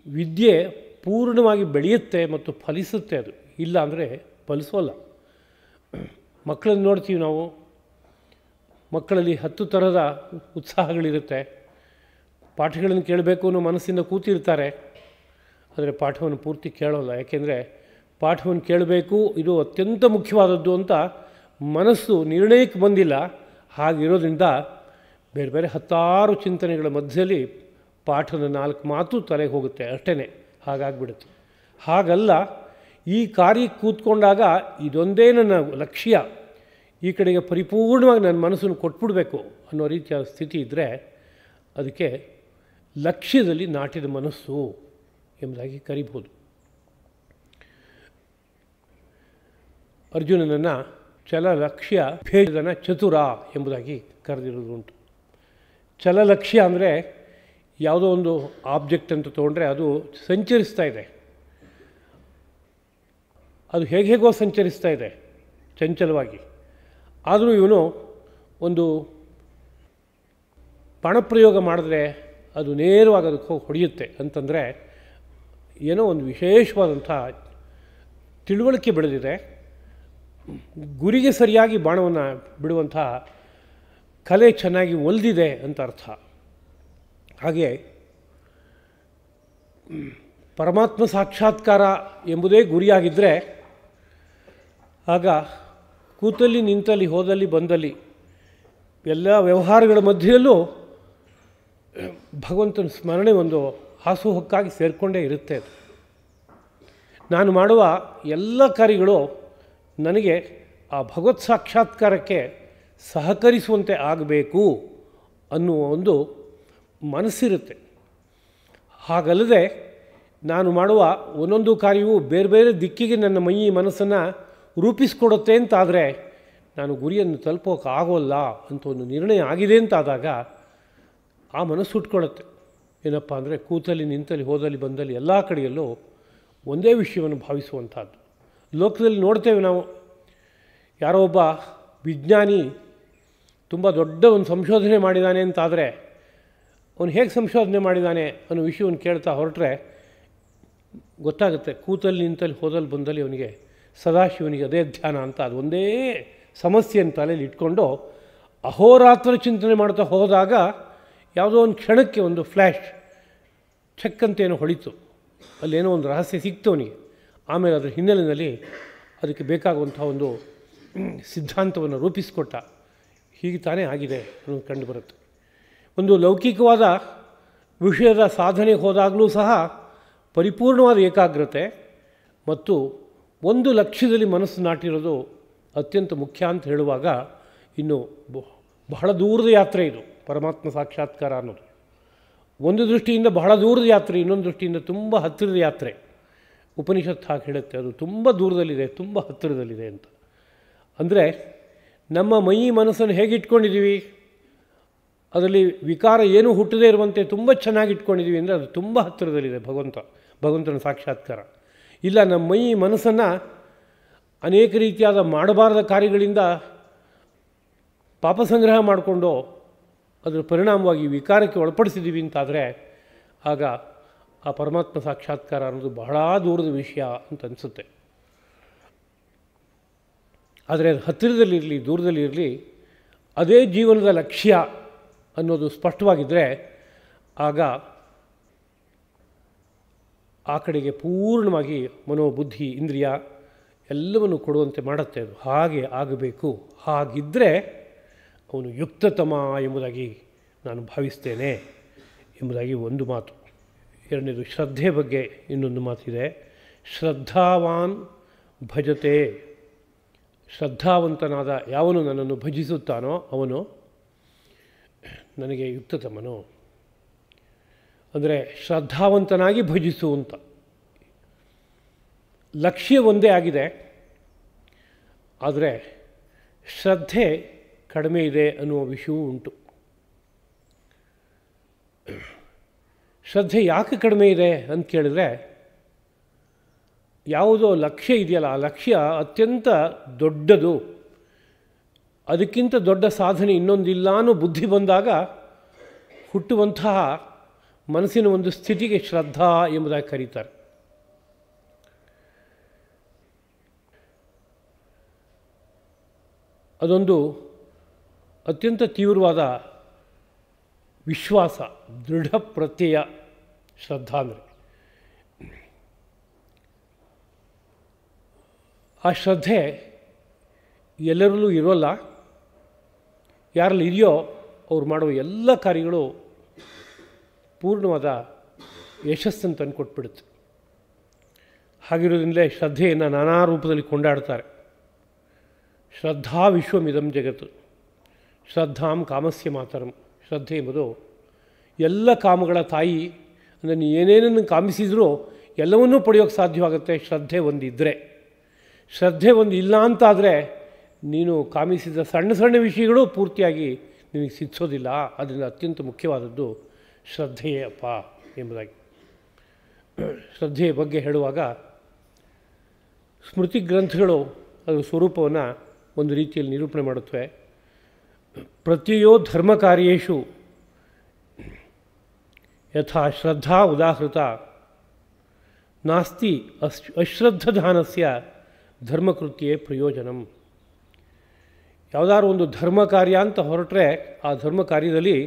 ವಿದ್ಯೆ ಪೂರ್ಣವಾಗಿ ಬೆಳೆಯುತ್ತೆ ಮತ್ತು ಫಲಿಸುತ್ತೆ. ಅದು ಇಲ್ಲ ಅಂದರೆ ಫಲಿಸೋಲ್ಲ. ಮಕ್ಕಳನ್ನು ನೋಡ್ತೀವಿ ನಾವು, ಮಕ್ಕಳಲ್ಲಿ 10 ಥರದ ಉತ್ಸಾಹಗಳಿರುತ್ತೆ. ಪಾಠಗಳನ್ನು ಕೇಳಬೇಕು ಅನ್ನೋ ಮನಸ್ಸಿಂದ ಕೂತಿರ್ತಾರೆ, ಆದರೆ ಪಾಠವನ್ನು ಪೂರ್ತಿ ಕೇಳೋಲ್ಲ. ಯಾಕೆಂದರೆ ಪಾಠವನ್ನು ಕೇಳಬೇಕು, ಇದು ಅತ್ಯಂತ ಮುಖ್ಯವಾದದ್ದು ಅಂತ ಮನಸ್ಸು ನಿರ್ಣಯಕ್ಕೆ ಬಂದಿಲ್ಲ. ಹಾಗಿರೋದ್ರಿಂದ ಬೇರೆ ಬೇರೆ 10 ಚಿಂತನೆಗಳ ಮಧ್ಯದಲ್ಲಿ ಪಾಠದ 4 ಮಾತು ತಲೆಗೆ ಹೋಗುತ್ತೆ, ಅಷ್ಟೇ. ಹಾಗಾಗ್ಬಿಡುತ್ತೆ. ಹಾಗಲ್ಲ, ಈ ಕಾರ್ಯಕ್ಕೆ ಕೂತ್ಕೊಂಡಾಗ ಇದೊಂದೇ ನನ್ನ ಲಕ್ಷ್ಯ, ಈ ಕಡೆಗೆ ಪರಿಪೂರ್ಣವಾಗಿ ನನ್ನ ಮನಸ್ಸನ್ನು ಕೊಟ್ಬಿಡಬೇಕು ಅನ್ನೋ ರೀತಿಯ ಸ್ಥಿತಿ ಇದ್ದರೆ ಅದಕ್ಕೆ ಲಕ್ಷ್ಯದಲ್ಲಿ ನಾಟಿದ ಮನಸ್ಸು ಎಂಬುದಾಗಿ ಕರಿಬೋದು. ಅರ್ಜುನನನ್ನು ಚಲಲಕ್ಷ್ಯ ಭೇದನ ಚತುರ ಎಂಬುದಾಗಿ ಕರೆದಿರೋದುಂಟು. ಚಲಲಕ್ಷ್ಯ ಅಂದರೆ ಯಾವುದೋ ಒಂದು ಆಬ್ಜೆಕ್ಟ್ ಅಂತ ತೊಗೊಂಡ್ರೆ ಅದು ಸಂಚರಿಸ್ತಾ ಇದೆ, ಅದು ಹೇಗೋ ಸಂಚರಿಸ್ತಾ ಇದೆ ಚಂಚಲವಾಗಿ. ಆದರೂ ಇವನು ಒಂದು ಬಾಣಪ್ರಯೋಗ ಮಾಡಿದ್ರೆ ಅದು ನೇರವಾಗಿ ಅದಕ್ಕೆ ಹೋಗಿ ಹೊಡೆಯುತ್ತೆ ಅಂತಂದರೆ ಏನೋ ಒಂದು ವಿಶೇಷವಾದಂಥ ತಿಳುವಳಿಕೆ ಬೆಳೆದಿದೆ, ಗುರಿಗೆ ಸರಿಯಾಗಿ ಬಾಣವನ್ನು ಬಿಡುವಂಥ ಕಲೆ ಚೆನ್ನಾಗಿ ಒಲಿದಿದೆ ಅಂತ ಅರ್ಥ. ಹಾಗೆ ಪರಮಾತ್ಮ ಸಾಕ್ಷಾತ್ಕಾರ ಎಂಬುದೇ ಗುರಿಯಾಗಿದ್ದರೆ ಆಗ ಕೂತಲ್ಲಿ ನಿಂತಲ್ಲಿ ಹೋದಲ್ಲಿ ಬಂದಲ್ಲಿ ಎಲ್ಲ ವ್ಯವಹಾರಗಳ ಮಧ್ಯೆಯಲ್ಲೂ ಭಗವಂತನ ಸ್ಮರಣೆ ಒಂದು ಹಾಸುಹೊಕ್ಕಾಗಿ ಸೇರಿಕೊಂಡೇ ಇರುತ್ತೆ. ಅದು ನಾನು ಮಾಡುವ ಎಲ್ಲ ಕಾರ್ಯಗಳು ನನಗೆ ಆ ಭಗವತ್ ಸಾಕ್ಷಾತ್ಕಾರಕ್ಕೆ ಸಹಕರಿಸುವಂತೆ ಆಗಬೇಕು ಅನ್ನುವ ಒಂದು ಮನಸ್ಸಿರುತ್ತೆ. ಹಾಗಲ್ಲದೆ ನಾನು ಮಾಡುವ ಒಂದೊಂದು ಕಾರ್ಯವೂ ಬೇರೆ ಬೇರೆ ದಿಕ್ಕಿಗೆ ನನ್ನ ಮೈ ಮನಸ್ಸನ್ನು ರೂಪಿಸ್ಕೊಡುತ್ತೆ ಅಂತಾದರೆ ನಾನು ಗುರಿಯನ್ನು ತಲುಪೋಕ್ಕಾಗೋಲ್ಲ ಅಂತ ಒಂದು ನಿರ್ಣಯ ಆಗಿದೆ ಅಂತಾದಾಗ ಆ ಮನಸ್ಸು ಹುಟ್ಕೊಳ್ಳುತ್ತೆ. ಏನಪ್ಪ ಅಂದರೆ ಕೂತಲ್ಲಿ ನಿಂತಲ್ಲಿ ಹೋದಲ್ಲಿ ಬಂದಲ್ಲಿ ಎಲ್ಲ ಕಡೆಯಲ್ಲೂ ಒಂದೇ ವಿಷಯವನ್ನು ಭಾವಿಸುವಂಥದ್ದು. ಲೋಕದಲ್ಲಿ ನೋಡ್ತೇವೆ ನಾವು, ಯಾರೋ ಒಬ್ಬ ವಿಜ್ಞಾನಿ ತುಂಬ ದೊಡ್ಡ ಒಂದು ಸಂಶೋಧನೆ ಮಾಡಿದ್ದಾನೆ ಅಂತಾದರೆ ಅವನು ಹೇಗೆ ಸಂಶೋಧನೆ ಮಾಡಿದ್ದಾನೆ ಅನ್ನೋ ವಿಷಯವನ್ನು ಕೇಳ್ತಾ ಹೊರಟ್ರೆ ಗೊತ್ತಾಗುತ್ತೆ, ಕೂತಲ್ಲಿ ನಿಂತಲ್ಲಿ ಹೋದಲ್ಲಿ ಬಂದಲ್ಲಿ ಅವನಿಗೆ ಸದಾಶಿವನಿಗೆ ಅದೇ ಧ್ಯಾನ ಅಂತ ಅದು ಒಂದೇ ಸಮಸ್ಯೆಯನ್ನು ತಲೆಯಲ್ಲಿ ಇಟ್ಕೊಂಡು ಅಹೋರಾತ್ರ ಚಿಂತನೆ ಮಾಡ್ತಾ ಹೋದಾಗ ಯಾವುದೋ ಒಂದು ಕ್ಷಣಕ್ಕೆ ಒಂದು ಫ್ಲ್ಯಾಶ್ ಚಕ್ಕಂತೇನೋ ಹೊಳಿತು, ಅಲ್ಲೇನೋ ಒಂದು ರಹಸ್ಯ ಸಿಕ್ತು ಅವನಿಗೆ. ಆಮೇಲೆ ಅದರ ಹಿನ್ನೆಲೆಯಲ್ಲಿ ಅದಕ್ಕೆ ಬೇಕಾಗುವಂಥ ಒಂದು ಸಿದ್ಧಾಂತವನ್ನು ರೂಪಿಸಿಕೊಟ್ಟ. ಹೀಗೆ ತಾನೇ ಆಗಿದೆ ಅನ್ನೋದು ಕಂಡುಬರುತ್ತೆ. ಒಂದು ಲೌಕಿಕವಾದ ವಿಷಯದ ಸಾಧನೆಗೆ ಹೋದಾಗಲೂ ಸಹ ಪರಿಪೂರ್ಣವಾದ ಏಕಾಗ್ರತೆ ಮತ್ತು ಒಂದು ಲಕ್ಷ್ಯದಲ್ಲಿ ಮನಸ್ಸು ನಾಟಿರೋದು ಅತ್ಯಂತ ಮುಖ್ಯ ಅಂತ ಹೇಳುವಾಗ, ಇನ್ನು ಬಹಳ ದೂರದ ಯಾತ್ರೆ ಇದು ಪರಮಾತ್ಮ ಸಾಕ್ಷಾತ್ಕಾರ ಅನ್ನೋದು. ಒಂದು ದೃಷ್ಟಿಯಿಂದ ಬಹಳ ದೂರದ ಯಾತ್ರೆ, ಇನ್ನೊಂದು ದೃಷ್ಟಿಯಿಂದ ತುಂಬ ಹತ್ತಿರದ ಯಾತ್ರೆ. ಉಪನಿಷತ್ತು ಹಾಗೆ ಹೇಳುತ್ತೆ, ಅದು ತುಂಬ ದೂರದಲ್ಲಿದೆ, ತುಂಬ ಹತ್ತಿರದಲ್ಲಿದೆ ಅಂತ. ಅಂದರೆ ನಮ್ಮ ಮೈ ಮನಸ್ಸನ್ನು ಹೇಗೆ ಇಟ್ಕೊಂಡಿದ್ದೀವಿ, ಅದರಲ್ಲಿ ವಿಕಾರ ಏನೂ ಹುಟ್ಟದೇ ಇರುವಂತೆ ತುಂಬ ಚೆನ್ನಾಗಿ ಇಟ್ಕೊಂಡಿದ್ದೀವಿ ಅಂದರೆ ಅದು ತುಂಬ ಹತ್ತಿರದಲ್ಲಿದೆ ಭಗವಂತನ ಸಾಕ್ಷಾತ್ಕಾರ. ಇಲ್ಲ, ನಮ್ಮ ಮೈ ಮನಸ್ಸನ್ನು ಅನೇಕ ರೀತಿಯಾದ ಮಾಡಬಾರದ ಕಾರ್ಯಗಳಿಂದ ಪಾಪ ಸಂಗ್ರಹ ಮಾಡಿಕೊಂಡು ಅದರ ಪರಿಣಾಮವಾಗಿ ವಿಕಾರಕ್ಕೆ ಒಳಪಡಿಸಿದ್ದೀವಿ ಅಂತಾದರೆ ಆಗ ಆ ಪರಮಾತ್ಮ ಸಾಕ್ಷಾತ್ಕಾರ ಅನ್ನೋದು ಬಹಳ ದೂರದ ವಿಷಯ ಅಂತ ಅನಿಸುತ್ತೆ. ಆದರೆ ಅದು ಹತ್ತಿರದಲ್ಲಿರಲಿ ದೂರದಲ್ಲಿರಲಿ, ಅದೇ ಜೀವನದ ಲಕ್ಷ್ಯ ಅನ್ನೋದು ಸ್ಪಷ್ಟವಾಗಿದ್ದರೆ ಆಗ ಆ ಕಡೆಗೆ ಪೂರ್ಣವಾಗಿ ಮನೋಬುದ್ಧಿ ಇಂದ್ರಿಯ ಎಲ್ಲವನ್ನು ಕೊಡುವಂತೆ ಮಾಡುತ್ತೆ. ಅದು ಹಾಗೆ ಆಗಬೇಕು. ಹಾಗಿದ್ದರೆ ಅವನು ಯುಕ್ತತಮ ಎಂಬುದಾಗಿ ನಾನು ಭಾವಿಸ್ತೇನೆ ಎಂಬುದಾಗಿ ಒಂದು ಮಾತು. ಎರಡನೇದು ಶ್ರದ್ಧೆ ಬಗ್ಗೆ ಇನ್ನೊಂದು ಮಾತಿದೆ. ಶ್ರದ್ಧಾವಾನ್ ಭಜತೆ, ಶ್ರದ್ಧಾವಂತನಾದ ಯಾವನು ನನ್ನನ್ನು ಭಜಿಸುತ್ತಾನೋ ಅವನು ನನಗೆ ಯುಕ್ತತಮನು. ಅಂದರೆ ಶ್ರದ್ಧಾವಂತನಾಗಿ ಭಜಿಸು ಅಂತ. ಲಕ್ಷ್ಯ ಒಂದೇ ಆಗಿದೆ, ಆದರೆ ಶ್ರದ್ಧೆ ಕಡಿಮೆ ಇದೆ ಅನ್ನುವ ವಿಷಯವೂ ಉಂಟು. ಶ್ರದ್ಧೆ ಯಾಕೆ ಕಡಿಮೆ ಇದೆ ಅಂತ ಕೇಳಿದ್ರೆ, ಯಾವುದೋ ಲಕ್ಷ್ಯ ಇದೆಯಲ್ಲ, ಆ ಲಕ್ಷ್ಯ ಅತ್ಯಂತ ದೊಡ್ಡದು, ಅದಕ್ಕಿಂತ ದೊಡ್ಡ ಸಾಧನೆ ಇನ್ನೊಂದಿಲ್ಲ ಅನ್ನೋ ಬುದ್ಧಿ ಬಂದಾಗ ಹುಟ್ಟುವಂತಹ ಮನಸ್ಸಿನ ಒಂದು ಸ್ಥಿತಿಗೆ ಶ್ರದ್ಧಾ ಎಂಬುದಾಗಿ ಕರೀತಾರೆ. ಅದೊಂದು ಅತ್ಯಂತ ತೀವ್ರವಾದ ವಿಶ್ವಾಸ, ದೃಢ ಪ್ರತ್ಯಯ ಶ್ರದ್ಧಾ ಅಂದರೆ. ಆ ಶ್ರದ್ಧೆ ಎಲ್ಲರಲ್ಲೂ ಇರೋಲ್ಲ. ಯಾರಲ್ಲಿ ಇದೆಯೋ ಅವ್ರು ಮಾಡುವ ಎಲ್ಲ ಕಾರ್ಯಗಳು ಪೂರ್ಣವಾದ ಯಶಸ್ಸನ್ನು ತಂದುಕೊಟ್ಬಿಡುತ್ತೆ. ಹಾಗಿರೋದ್ರಿಂದಲೇ ಶ್ರದ್ಧೆಯನ್ನು ನಾನಾ ರೂಪದಲ್ಲಿ ಕೊಂಡಾಡ್ತಾರೆ. ಶ್ರದ್ಧಾ ವಿಶ್ವಮಿದಂ ಜಗತ್ತು, ಶ್ರದ್ಧಾಂ ಕಾಮಸ್ಯ ಮಾತರಂ. ಶ್ರದ್ಧೆ ಎಂಬುದು ಎಲ್ಲ ಕಾಮಗಳ ತಾಯಿ. ಅಂದರೆ ನೀವು ಏನೇನನ್ನು ಕಾಮಿಸಿದರೂ ಎಲ್ಲವನ್ನೂ ಪಡೆಯೋಕ್ಕೆ ಸಾಧ್ಯವಾಗುತ್ತೆ ಶ್ರದ್ಧೆ ಒಂದಿದ್ದರೆ. ಶ್ರದ್ಧೆ ಒಂದು ಇಲ್ಲ ಅಂತಾದರೆ ನೀನು ಕಾಮಿಸಿದ ಸಣ್ಣ ಸಣ್ಣ ವಿಷಯಗಳು ಪೂರ್ತಿಯಾಗಿ ನಿನಗೆ ಸಿದ್ಧಿಸೋದಿಲ್ಲ. ಅದರಿಂದ ಅತ್ಯಂತ ಮುಖ್ಯವಾದದ್ದು ಶ್ರದ್ಧೆಯೇ ಅಪ್ಪ ಎಂಬುದಾಗಿ. ಶ್ರದ್ಧೆಯ ಬಗ್ಗೆ ಹೇಳುವಾಗ ಸ್ಮೃತಿ ಗ್ರಂಥಗಳು ಅದರ ಸ್ವರೂಪವನ್ನು ಒಂದು ರೀತಿಯಲ್ಲಿ ನಿರೂಪಣೆ ಮಾಡುತ್ತವೆ. ಪ್ರತ್ಯಯೋ ಧರ್ಮಕಾರ್ಯೇಷು ಯಥಾ ಶ್ರದ್ಧಾ ಉದಾಹೃತ ನಾಸ್ತಿ ಅಶ್ರದ್ಧಧಾನಸ್ಯ ಧರ್ಮಕೃತ್ಯೇ ಪ್ರಯೋಜನಂ. ಯಾವುದಾದ್ರು ಒಂದು ಧರ್ಮ ಕಾರ್ಯ ಅಂತ ಹೊರಟ್ರೆ ಆ ಧರ್ಮ ಕಾರ್ಯದಲ್ಲಿ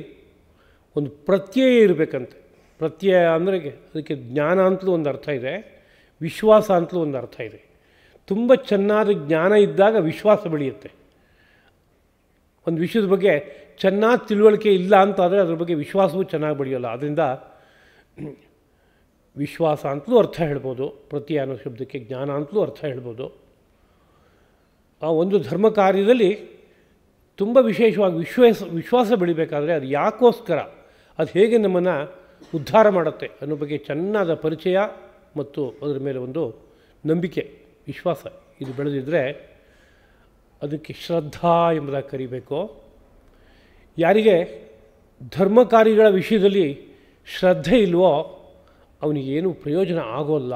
ಒಂದು ಪ್ರತ್ಯಯ ಇರಬೇಕಂತೆ. ಪ್ರತ್ಯಯ ಅಂದರೆ ಅದಕ್ಕೆ ಜ್ಞಾನ ಅಂತಲೂ ಒಂದು ಅರ್ಥ ಇದೆ, ವಿಶ್ವಾಸ ಅಂತಲೂ ಒಂದು ಅರ್ಥ ಇದೆ. ತುಂಬ ಚೆನ್ನಾದ ಜ್ಞಾನ ಇದ್ದಾಗ ವಿಶ್ವಾಸ ಬೆಳೆಯುತ್ತೆ. ಒಂದು ವಿಷಯದ ಬಗ್ಗೆ ಚೆನ್ನಾಗಿ ತಿಳುವಳಿಕೆ ಇಲ್ಲ ಅಂತಾದರೆ ಅದ್ರ ಬಗ್ಗೆ ವಿಶ್ವಾಸವೂ ಚೆನ್ನಾಗಿ ಬೆಳೆಯೋಲ್ಲ. ಅದರಿಂದ ವಿಶ್ವಾಸ ಅಂತಲೂ ಅರ್ಥ ಹೇಳ್ಬೋದು, ಪ್ರತ್ಯಯ ಅನ್ನೋ ಶಬ್ದಕ್ಕೆ ಜ್ಞಾನ ಅಂತಲೂ ಅರ್ಥ ಹೇಳ್ಬೋದು. ಆ ಒಂದು ಧರ್ಮ ಕಾರ್ಯದಲ್ಲಿ ತುಂಬ ವಿಶೇಷವಾಗಿ ವಿಶ್ವಾಸ ಬೆಳಿಬೇಕಾದ್ರೆ ಅದು ಯಾಕೋಸ್ಕರ, ಅದು ಹೇಗೆ ನಮ್ಮನ್ನು ಉದ್ಧಾರ ಮಾಡುತ್ತೆ ಅನ್ನೋ ಬಗ್ಗೆ ಚೆನ್ನಾದ ಪರಿಚಯ ಮತ್ತು ಅದರ ಮೇಲೆ ಒಂದು ನಂಬಿಕೆ, ವಿಶ್ವಾಸ ಇದು ಬೆಳೆದಿದ್ದರೆ ಅದಕ್ಕೆ ಶ್ರದ್ಧಾ ಎಂಬುದಾಗಿ ಕರಿಬೇಕು. ಯಾರಿಗೆ ಧರ್ಮ ಕಾರ್ಯಗಳ ವಿಷಯದಲ್ಲಿ ಶ್ರದ್ಧೆ ಇಲ್ವೋ ಅವನಿಗೇನು ಪ್ರಯೋಜನ ಆಗೋಲ್ಲ.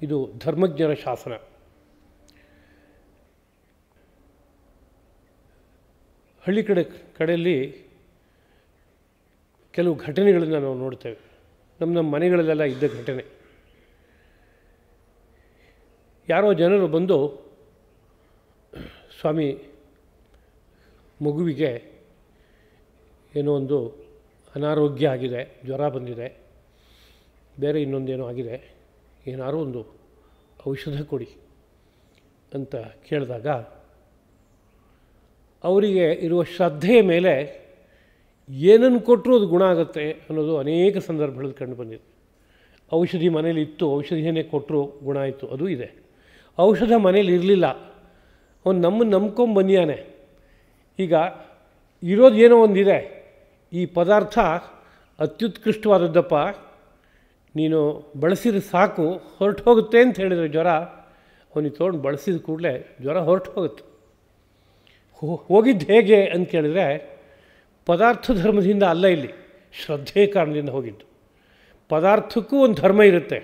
ಇದು ಧರ್ಮಜ್ಞರ ಶಾಸನ. ಹಳ್ಳಿ ಕಡೆಯಲ್ಲಿ ಕೆಲವು ಘಟನೆಗಳನ್ನು ನಾವು ನೋಡ್ತೇವೆ. ನಮ್ಮ ಮನೆಗಳಲ್ಲೆಲ್ಲ ಇದ್ದ ಘಟನೆ. ಯಾರೋ ಜನರು ಬಂದು, ಸ್ವಾಮಿ ಮಗುವಿಗೆ ಏನೋ ಒಂದು ಅನಾರೋಗ್ಯ ಆಗಿದೆ, ಜ್ವರ ಬಂದಿದೆ, ಬೇರೆ ಇನ್ನೊಂದೇನೋ ಆಗಿದೆ, ಏನಾದರೂ ಒಂದು ಔಷಧ ಕೊಡಿ ಅಂತ ಕೇಳಿದಾಗ ಅವರಿಗೆ ಇರುವ ಶ್ರದ್ಧೆಯ ಮೇಲೆ ಏನನ್ನು ಕೊಟ್ಟರೂ ಅದು ಗುಣ ಆಗುತ್ತೆ ಅನ್ನೋದು ಅನೇಕ ಸಂದರ್ಭಗಳಲ್ಲಿ ಕಂಡು ಬಂದಿದೆ. ಔಷಧಿ ಮನೇಲಿ ಇತ್ತು, ಔಷಧಿಯನ್ನೇ ಕೊಟ್ಟರು ಗುಣ ಆಯಿತು, ಅದು ಇದೆ. ಔಷಧ ಮನೇಲಿ ಇರಲಿಲ್ಲ, ಅವನು ನಮ್ಮನ್ನು ನಂಬ್ಕೊಂಬಂದಿಯಾನೆ. ಈಗ ಇರೋದು ಏನೋ ಒಂದಿದೆ, ಈ ಪದಾರ್ಥ ಅತ್ಯುತ್ಕೃಷ್ಟವಾದದ್ದಪ್ಪ, ನೀನು ಬಳಸಿದ್ರೆ ಸಾಕು ಹೊರಟು ಹೋಗುತ್ತೆ ಅಂತ ಹೇಳಿದರೆ ಜ್ವರ, ಅವನಿಗೆ ತೊಗೊಂಡು ಬಳಸಿದ ಕೂಡಲೇ ಜ್ವರ ಹೊರಟು ಹೋಗುತ್ತೆ. ಹೋಗಿದ್ದು ಹೇಗೆ ಅಂತ ಕೇಳಿದರೆ ಪದಾರ್ಥ ಧರ್ಮದಿಂದ ಅಲ್ಲ, ಇಲ್ಲಿ ಶ್ರದ್ಧೆ ಕಾರಣದಿಂದ ಹೋಗಿದ್ದು. ಪದಾರ್ಥಕ್ಕೂ ಒಂದು ಧರ್ಮ ಇರುತ್ತೆ,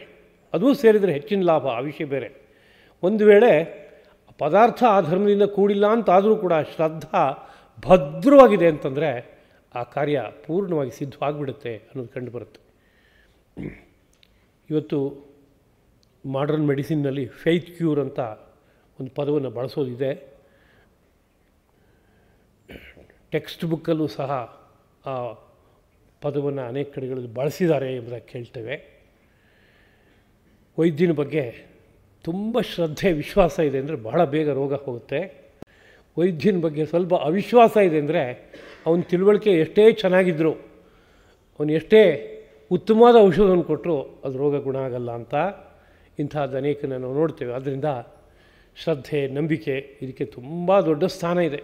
ಅದೂ ಸೇರಿದರೆ ಹೆಚ್ಚಿನ ಲಾಭ, ಆ ವಿಷಯ ಬೇರೆ. ಒಂದು ವೇಳೆ ಪದಾರ್ಥ ಆ ಧರ್ಮದಿಂದ ಕೂಡಿಲ್ಲ ಅಂತಾದರೂ ಕೂಡ ಶ್ರದ್ಧಾ ಭದ್ರವಾಗಿದೆ ಅಂತಂದರೆ ಆ ಕಾರ್ಯ ಪೂರ್ಣವಾಗಿ ಸಿದ್ಧವಾಗಿಬಿಡುತ್ತೆ ಅನ್ನೋದು ಕಂಡು ಬರುತ್ತೆ. ಇವತ್ತು ಮಾಡರ್ನ್ ಮೆಡಿಸಿನ್ನಲ್ಲಿ ಫೇತ್ ಕ್ಯೂರ್ ಅಂತ ಒಂದು ಪದವನ್ನು ಬಳಸೋದಿದೆ. ಟೆಕ್ಸ್ಟ್ ಬುಕ್ಕಲ್ಲೂ ಸಹ ಆ ಪದವನ್ನು ಅನೇಕ ಕಡೆಗಳಲ್ಲಿ ಬಳಸಿದ್ದಾರೆ ಎಂಬುದಾಗಿ ಕೇಳ್ತೇವೆ. ವೈದ್ಯನ ಬಗ್ಗೆ ತುಂಬ ಶ್ರದ್ಧೆ, ವಿಶ್ವಾಸ ಇದೆ ಅಂದರೆ ಬಹಳ ಬೇಗ ರೋಗ ಹೋಗುತ್ತೆ. ವೈದ್ಯನ ಬಗ್ಗೆ ಸ್ವಲ್ಪ ಅವಿಶ್ವಾಸ ಇದೆ ಅಂದರೆ ಅವನ ತಿಳುವಳಿಕೆ ಎಷ್ಟೇ ಚೆನ್ನಾಗಿದ್ದರೂ, ಅವನು ಎಷ್ಟೇ ಉತ್ತಮವಾದ ಔಷಧವನ್ನು ಕೊಟ್ಟರು ಅದು ರೋಗ ಗುಣ ಆಗಲ್ಲ ಅಂತ ಇಂಥದ್ದು ಅನೇಕನ ನಾವು ನೋಡ್ತೇವೆ. ಆದ್ದರಿಂದ ಶ್ರದ್ಧೆ, ನಂಬಿಕೆ ಇದಕ್ಕೆ ತುಂಬ ದೊಡ್ಡ ಸ್ಥಾನ ಇದೆ.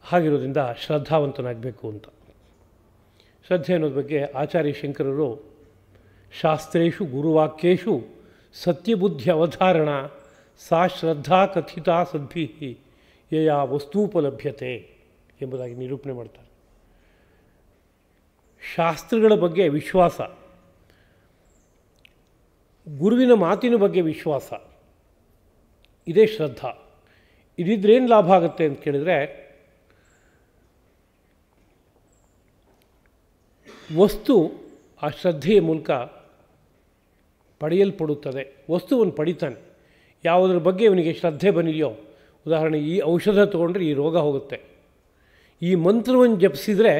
ಹಾಗಿರೋದ್ರಿಂದ ಶ್ರದ್ಧಾವಂತನಾಗಬೇಕು ಅಂತ. ಶ್ರದ್ಧೆ ಅನ್ನೋದ್ರ ಬಗ್ಗೆ ಆಚಾರ್ಯ ಶಂಕರರು ಶಾಸ್ತ್ರೇಷು ಗುರುವಾಕ್ಯೇಷು ಸತ್ಯಬುದ್ಧಿ ಅವಧಾರಣ ಸಾ ಶ್ರದ್ಧಾ ಕಥಿತಾ ಸದ್ಭಿ ಯಯಾ ವಸ್ತೂಪಲಭ್ಯತೆ ಎಂಬುದಾಗಿ ನಿರೂಪಣೆ ಮಾಡ್ತಾರೆ. ಶಾಸ್ತ್ರಗಳ ಬಗ್ಗೆ ವಿಶ್ವಾಸ, ಗುರುವಿನ ಮಾತಿನ ಬಗ್ಗೆ ವಿಶ್ವಾಸ, ಇದೇ ಶ್ರದ್ಧಾ. ಇದಿದ್ರೇನು ಲಾಭ ಆಗುತ್ತೆ ಅಂತ ಕೇಳಿದರೆ, ವಸ್ತು ಆ ಶ್ರದ್ಧೆಯ ಮೂಲಕ ಪಡೆಯಲ್ಪಡುತ್ತದೆ. ವಸ್ತುವನ್ನು ಪಡಿತಾನೆ. ಯಾವುದರ ಬಗ್ಗೆ ಇವನಿಗೆ ಶ್ರದ್ಧೆ ಬಂದಿದೆಯೋ, ಉದಾಹರಣೆ ಈ ಔಷಧ ತೊಗೊಂಡ್ರೆ ಈ ರೋಗ ಹೋಗುತ್ತೆ, ಈ ಮಂತ್ರವನ್ನು ಜಪಿಸಿದರೆ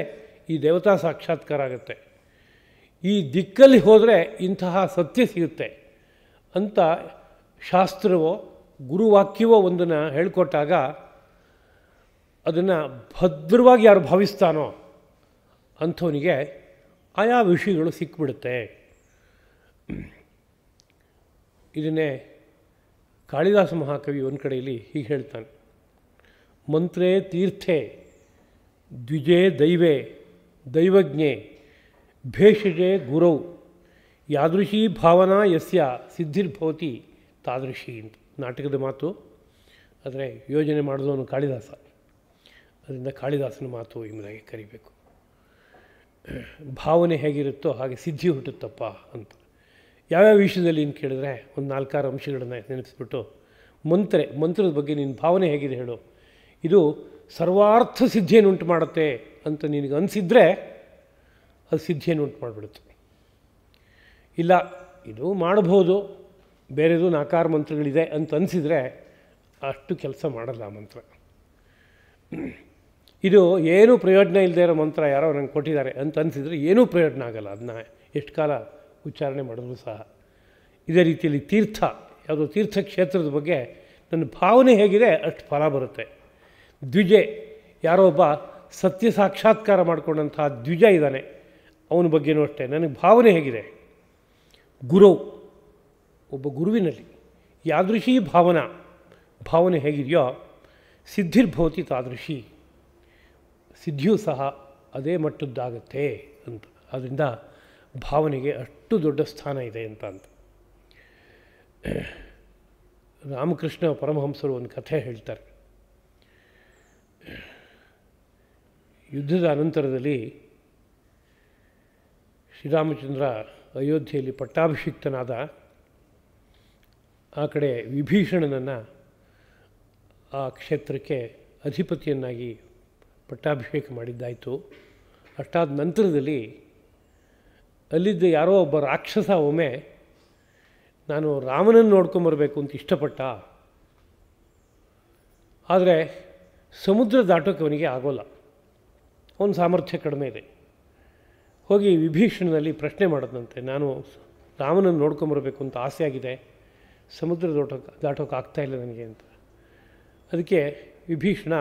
ಈ ದೇವತಾ ಸಾಕ್ಷಾತ್ಕಾರ ಆಗುತ್ತೆ, ಈ ದಿಕ್ಕಲ್ಲಿ ಹೋದರೆ ಇಂತಹ ಸತ್ಯ ಸಿಗುತ್ತೆ ಅಂತ ಶಾಸ್ತ್ರವೋ ಗುರುವಾಕ್ಯವೋ ಒಂದನ್ನು ಹೇಳಿಕೊಟ್ಟಾಗ ಅದನ್ನು ಭದ್ರವಾಗಿ ಯಾರು ಭಾವಿಸ್ತಾನೋ ಅಂಥವನಿಗೆ ಆಯಾ ವಿಷಯಗಳು ಸಿಕ್ಬಿಡುತ್ತೆ. ಇದನ್ನೇ ಕಾಳಿದಾಸ ಮಹಾಕವಿ ಒಂದು ಕಡೆಯಲ್ಲಿ ಹೀಗೆ ಹೇಳ್ತಾನೆ: ಮಂತ್ರೇ ತೀರ್ಥೆ ದ್ವಿಜೇ ದೈವೇ ದೈವಜ್ಞೆ ಭೇಷಜೆ ಗುರೌ ಯಾದೃಶೀ ಭಾವನಾ ಯಸ್ಯ ಸಿದ್ಧಿರ್ಭವತಿ ತಾದೃಶಿ ಅಂತ ನಾಟಕದ ಮಾತು. ಆದರೆ ಯೋಜನೆ ಮಾಡಿದವನು ಕಾಳಿದಾಸ, ಅದರಿಂದ ಕಾಳಿದಾಸನ ಮಾತು ಎಂಬುದಾಗಿ ಕರಿಬೇಕು. ಭಾವನೆ ಹೇಗಿರುತ್ತೋ ಹಾಗೆ ಸಿದ್ಧಿ ಹುಟ್ಟುತ್ತಪ್ಪ ಅಂತ. ಯಾವ್ಯಾವ ವಿಷಯದಲ್ಲಿ ಅಂತ ಕೇಳಿದ್ರೆ ಒಂದು 4-6 ಅಂಶಗಳನ್ನು ನೆನಪಿಸ್ಬಿಟ್ಟು, ಮಂತ್ರದ ಬಗ್ಗೆ ನಿನ್ನ ಭಾವನೆ ಹೇಗಿದೆ ಹೇಳು, ಇದು ಸರ್ವಾರ್ಥ ಸಿದ್ಧಿಯನ್ನು ಉಂಟು ಮಾಡುತ್ತೆ ಅಂತ ನಿನಗೆ ಅನಿಸಿದರೆ ಅದು ಸಿದ್ಧಿಯನ್ನು ಉಂಟು ಮಾಡಿಬಿಡುತ್ತೆ. ಇಲ್ಲ ಇದು ಮಾಡಬಹುದು, ಬೇರೆದು 4-6 ಮಂತ್ರಗಳಿದೆ ಅಂತ ಅನಿಸಿದರೆ ಅಷ್ಟು ಕೆಲಸ ಮಾಡಲ್ಲ ಆ ಮಂತ್ರ. ಇದು ಏನೂ ಪ್ರಯೋಜನ ಇಲ್ಲದೆ ಇರೋ ಮಂತ್ರ ಯಾರೋ ನಂಗೆ ಕೊಟ್ಟಿದ್ದಾರೆ ಅಂತ ಅನಿಸಿದರೆ ಏನೂ ಪ್ರಯೋಜನ ಆಗಲ್ಲ, ಅದನ್ನ ಎಷ್ಟು ಕಾಲ ಉಚ್ಚಾರಣೆ ಮಾಡಿದ್ರು ಸಹ. ಇದೇ ರೀತಿಯಲ್ಲಿ ತೀರ್ಥ, ಯಾವುದೋ ತೀರ್ಥಕ್ಷೇತ್ರದ ಬಗ್ಗೆ ನನ್ನ ಭಾವನೆ ಹೇಗಿದೆ ಅಷ್ಟು ಫಲ ಬರುತ್ತೆ. ದ್ವಿಜೆ, ಯಾರೋ ಒಬ್ಬ ಸತ್ಯ ಸಾಕ್ಷಾತ್ಕಾರ ಮಾಡಿಕೊಂಡಂತಹ ದ್ವಿಜ ಇದ್ದಾನೆ, ಅವನ ಬಗ್ಗೆನೂ ಅಷ್ಟೇ ನನಗೆ ಭಾವನೆ ಹೇಗಿದೆ. ಗುರು, ಒಬ್ಬ ಗುರುವಿನಲ್ಲಿ ಯಾದೃಶೀ ಭಾವನೆ ಹೇಗಿದೆಯೋ ಸಿದ್ಧಿರ್ಭವತಿ ತಾದೃಶಿ, ಸಿದ್ಧಿಯೂ ಸಹ ಅದೇ ಮಟ್ಟದ್ದಾಗತ್ತೆ ಅಂತ. ಅದರಿಂದ ಭಾವನೆಗೆ ಅಷ್ಟು ದೊಡ್ಡ ಸ್ಥಾನ ಇದೆ ಅಂತ. ರಾಮಕೃಷ್ಣ ಪರಮಹಂಸರು ಒಂದು ಕಥೆ ಹೇಳ್ತಾರೆ. ಯುದ್ಧದ ಅನಂತರದಲ್ಲಿ ಶ್ರೀರಾಮಚಂದ್ರ ಅಯೋಧ್ಯೆಯಲ್ಲಿ ಪಟ್ಟಾಭಿಷಿಕ್ತನಾದ. ಆ ಕಡೆ ವಿಭೀಷಣನನ್ನು ಆ ಕ್ಷೇತ್ರಕ್ಕೆ ಅಧಿಪತಿಯನ್ನಾಗಿ ಪಟ್ಟಾಭಿಷೇಕ ಮಾಡಿದ್ದಾಯಿತು. ಅಷ್ಟಾದ ನಂತರದಲ್ಲಿ ಅಲ್ಲಿದ್ದ ಯಾರೋ ಒಬ್ಬ ರಾಕ್ಷಸ ಒಮ್ಮೆ ನಾನು ರಾಮನನ್ನು ನೋಡ್ಕೊಂಬರ್ಬೇಕು ಅಂತ ಇಷ್ಟಪಟ್ಟ. ಆದರೆ ಸಮುದ್ರ ದಾಟೋಕ್ಕೆ ಅವನಿಗೆ ಆಗೋಲ್ಲ, ಅವನ ಸಾಮರ್ಥ್ಯ ಕಡಿಮೆ ಇದೆ. ಹೋಗಿ ವಿಭೀಷಣನಲ್ಲಿ ಪ್ರಶ್ನೆ ಮಾಡೋದಂತೆ, ನಾನು ರಾಮನನ್ನು ನೋಡ್ಕೊಂಬರ್ಬೇಕು ಅಂತ ಆಸೆ ಆಗಿದೆ, ಸಮುದ್ರ ದಾಟೋಕ್ಕೆ ಆಗ್ತಾಯಿಲ್ಲ ನನಗೆ ಅಂತ. ಅದಕ್ಕೆ ವಿಭೀಷಣ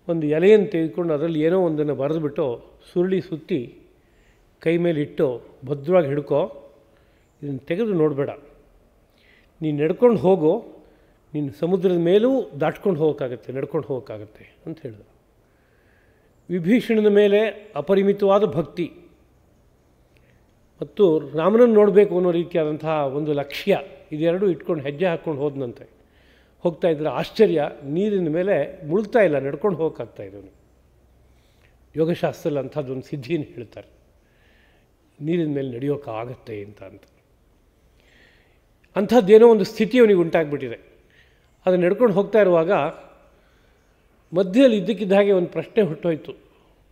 ಒಂದು ಎಲೆಯನ್ನು ತೆಗೆದುಕೊಂಡು ಅದರಲ್ಲಿ ಏನೋ ಒಂದನ್ನು ಬರೆದುಬಿಟ್ಟು ಸುರುಳಿ ಸುತ್ತಿ ಕೈ ಮೇಲೆ ಇಟ್ಟು ಭದ್ರವಾಗಿ ಹಿಡ್ಕೋ, ಇದನ್ನು ತೆಗೆದು ನೋಡಬೇಡ, ನೀನು ನಡ್ಕೊಂಡು ಹೋಗು, ನೀನು ಸಮುದ್ರದ ಮೇಲೂ ದಾಟ್ಕೊಂಡು ಹೋಗೋಕ್ಕಾಗತ್ತೆ, ನಡ್ಕೊಂಡು ಹೋಗೋಕ್ಕಾಗತ್ತೆ ಅಂತ ಹೇಳಿದ. ವಿಭೀಷಣನ ಮೇಲೆ ಅಪರಿಮಿತವಾದ ಭಕ್ತಿ ಮತ್ತು ರಾಮನನ್ನು ನೋಡಬೇಕು ಅನ್ನೋ ರೀತಿಯಾದಂತಹ ಒಂದು ಲಕ್ಷ್ಯ, ಇದೆರಡೂ ಇಟ್ಕೊಂಡು ಹೆಜ್ಜೆ ಹಾಕ್ಕೊಂಡು ಹೋದನಂತೆ. ಹೋಗ್ತಾ ಇದ್ರೆ ಆಶ್ಚರ್ಯ, ನೀರಿನ ಮೇಲೆ ಮುಳುಗ್ತಾ ಇಲ್ಲ, ನಡ್ಕೊಂಡು ಹೋಗೋಕ್ಕಾಗ್ತಾಯಿದೆ ಅವನು. ಯೋಗಶಾಸ್ತ್ರದಲ್ಲಿ ಅಂಥದ್ದೊಂದು ಸಿದ್ಧಿಯನ್ನು ಹೇಳ್ತಾರೆ, ನೀರಿನ ಮೇಲೆ ನಡೆಯೋಕ್ಕಾಗತ್ತೆ ಅಂತ. ಅಂಥದ್ದೇನೋ ಒಂದು ಸ್ಥಿತಿ ಅವನಿಗೆ ಉಂಟಾಗ್ಬಿಟ್ಟಿದೆ. ಅದು ನಡ್ಕೊಂಡು ಹೋಗ್ತಾ ಇರುವಾಗ ಮಧ್ಯದಲ್ಲಿ ಇದ್ದಕ್ಕಿದ್ದ ಹಾಗೆ ಒಂದು ಪ್ರಶ್ನೆ ಹುಟ್ಟೋಯ್ತು,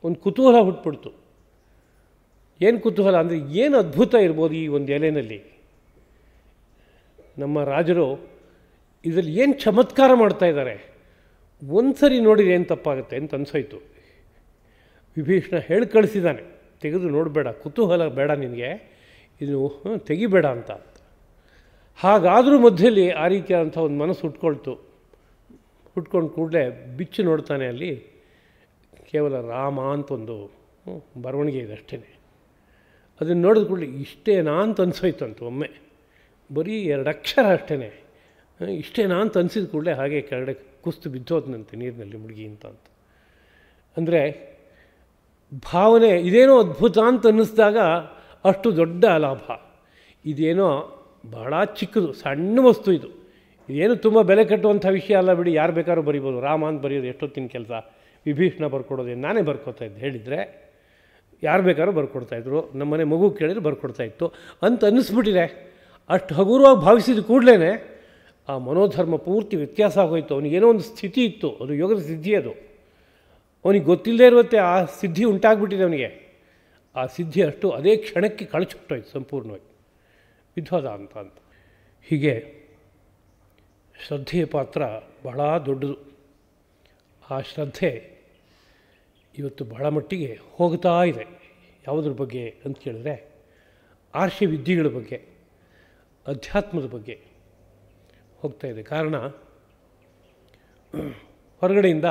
ಒಂದು ಕುತೂಹಲ ಹುಟ್ಬಿಡ್ತು. ಏನು ಕುತೂಹಲ ಅಂದರೆ, ಏನು ಅದ್ಭುತ ಇರ್ಬೋದು ಈ ಒಂದು ಎಲೆಯಲ್ಲಿ, ನಮ್ಮ ರಾಜರು ಇದರಲ್ಲಿ ಏನು ಚಮತ್ಕಾರ ಮಾಡ್ತಾ ಇದ್ದಾರೆ, ಒಂದು ಸರಿ ನೋಡಿದ್ರೆ ಏನು ತಪ್ಪಾಗುತ್ತೆ ಅಂತ ಅನಿಸೋಯ್ತು. ವಿಭೀಷಣ ಹೇಳಿ ಕಳಿಸಿದ್ದಾನೆ, ತೆಗೆದು ನೋಡಬೇಡ, ಕುತೂಹಲ ಬೇಡ ನಿನಗೆ, ಇದು ತೆಗಿಬೇಡ ಅಂತ. ಹಾಗಾದರೂ ಮಧ್ಯದಲ್ಲಿ ಆ ರೀತಿಯಾದಂಥ ಒಂದು ಮನಸ್ಸು ಹುಟ್ಕೊಂಡು ಕೂಡಲೇ ಬಿಚ್ಚು ನೋಡ್ತಾನೆ. ಅಲ್ಲಿ ಕೇವಲ ರಾಮ ಅಂತ ಒಂದು ಬರವಣಿಗೆ ಇದೆ ಅಷ್ಟೇ. ಅದನ್ನು ನೋಡಿದ ಕೂಡಲೇ ಇಷ್ಟೇನಾ ಅಂತ ಅನಿಸೋಯ್ತು ಅಂತ. ಒಮ್ಮೆ ಬರೀ 2 ಅಕ್ಷರ ಅಷ್ಟೇ, ಇಷ್ಟೇನಾ ಅಂತ ಅನಿಸಿದ ಕೂಡಲೇ ಹಾಗೆ ಕೆಳಗಡೆ ಕುಸ್ತು ಬಿದ್ದೋದನಂತೆ ನೀರಿನಲ್ಲಿ ಮುಳುಗಿ ಅಂತ. ಅಂದರೆ ಭಾವನೆ ಇದೇನೋ ಅದ್ಭುತ ಅಂತ ಅನ್ನಿಸಿದಾಗ ಅಷ್ಟು ದೊಡ್ಡ ಲಾಭ. ಇದೇನೋ ಬಹಳ ಚಿಕ್ಕದು, ಸಣ್ಣ ವಸ್ತು ಇದು. ಇದೇನು ತುಂಬ ಬೆಲೆ ಕಟ್ಟುವಂಥ ವಿಷಯ ಅಲ್ಲ ಬಿಡಿ, ಯಾರು ಬೇಕಾದ್ರೂ ಬರಿಬೋದು. ರಾಮ ಅಂತ ಬರೆಯೋದು ಎಷ್ಟೊತ್ತಿನ ಕೆಲಸ, ವಿಭೀಷಣ ಬರ್ಕೊಡೋದೇನು ನಾನೇ ಬರ್ಕೊತಾ ಇದ್ದೆ ಹೇಳಿದರೆ ಯಾರು ಬೇಕಾದ್ರೂ ಬರ್ಕೊಡ್ತಾಯಿದ್ರು, ನಮ್ಮನೆ ಮಗು ಕೇಳಿದ್ರೆ ಬರ್ಕೊಡ್ತಾಯಿತ್ತು ಅಂತ ಅನ್ನಿಸ್ಬಿಟ್ಟಿದೆ. ಅಷ್ಟು ಹಗುರವಾಗಿ ಭಾವಿಸಿದ ಕೂಡಲೇ ಆ ಮನೋಧರ್ಮ ಪೂರ್ತಿ ವ್ಯತ್ಯಾಸ ಆಗೋಯ್ತು. ಅವನಿಗೇನೋ ಒಂದು ಸ್ಥಿತಿ ಇತ್ತು, ಅದು ಯೋಗದ ಸಿದ್ಧಿ. ಅದು ಅವನಿಗೆ ಗೊತ್ತಿಲ್ಲದೆ ಇರುವಂತೆ ಆ ಸಿದ್ಧಿ ಉಂಟಾಗ್ಬಿಟ್ಟಿದೆ ಅವನಿಗೆ. ಆ ಸಿದ್ಧಿ ಅಷ್ಟು ಅದೇ ಕ್ಷಣಕ್ಕೆ ಕಳಚಿಬಿಟ್ಟೋಯ್ತು ಸಂಪೂರ್ಣವಾಗಿ, ವಿಧ್ವದ ಅಂತ. ಹೀಗೆ ಶ್ರದ್ಧೆಯ ಪಾತ್ರ ಬಹಳ ದೊಡ್ಡದು. ಆ ಶ್ರದ್ಧೆ ಇವತ್ತು ಬಹಳ ಮಟ್ಟಿಗೆ ಹೋಗ್ತಾ ಇದೆ. ಯಾವುದ್ರ ಬಗ್ಗೆ ಅಂತ ಕೇಳಿದ್ರೆ, ಆರ್ಷ ವಿದ್ಯೆಗಳ ಬಗ್ಗೆ, ಅಧ್ಯಾತ್ಮದ ಬಗ್ಗೆ ಹೋಗ್ತಾ ಇದೆ. ಕಾರಣ, ಹೊರಗಡೆಯಿಂದ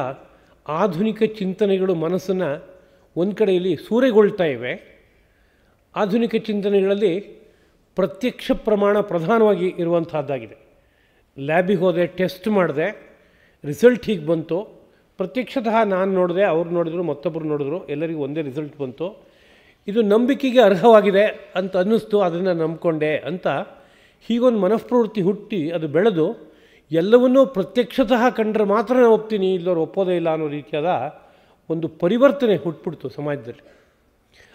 ಆಧುನಿಕ ಚಿಂತನೆಗಳು ಮನಸ್ಸನ್ನು ಒಂದು ಕಡೆಯಲ್ಲಿ ಸೂರೆಗೊಳ್ತಾ ಇವೆ. ಆಧುನಿಕ ಚಿಂತನೆಗಳಲ್ಲಿ ಪ್ರತ್ಯಕ್ಷ ಪ್ರಮಾಣ ಪ್ರಧಾನವಾಗಿ ಇರುವಂಥದ್ದಾಗಿದೆ. ಲ್ಯಾಬಿಗೆ ಹೋದೆ, ಟೆಸ್ಟ್ ಮಾಡಿದೆ, ರಿಸಲ್ಟ್ ಹೀಗೆ ಬಂತು, ಪ್ರತ್ಯಕ್ಷತಃ ನಾನು ನೋಡಿದೆ, ಅವ್ರು ನೋಡಿದ್ರು, ಮತ್ತೊಬ್ಬರು ನೋಡಿದ್ರು, ಎಲ್ಲರಿಗೂ ಒಂದೇ ರಿಸಲ್ಟ್ ಬಂತು, ಇದು ನಂಬಿಕೆಗೆ ಅರ್ಹವಾಗಿದೆ ಅಂತ ಅನ್ನಿಸ್ತು, ಅದನ್ನು ನಂಬಿಕೊಂಡೆ ಅಂತ ಹೀಗೊಂದು ಮನಃಪ್ರವೃತ್ತಿ ಹುಟ್ಟಿ ಅದು ಬೆಳೆದು ಎಲ್ಲವನ್ನೂ ಪ್ರತ್ಯಕ್ಷತಃ ಕಂಡ್ರೆ ಮಾತ್ರ ನಾನು ಒಪ್ತೀನಿ, ಇಲ್ಲವ್ರು ಒಪ್ಪೋದೇ ಇಲ್ಲ ಅನ್ನೋ ರೀತಿಯಾದ ಒಂದು ಪರಿವರ್ತನೆ ಹುಟ್ಬಿಡ್ತು ಸಮಾಜದಲ್ಲಿ.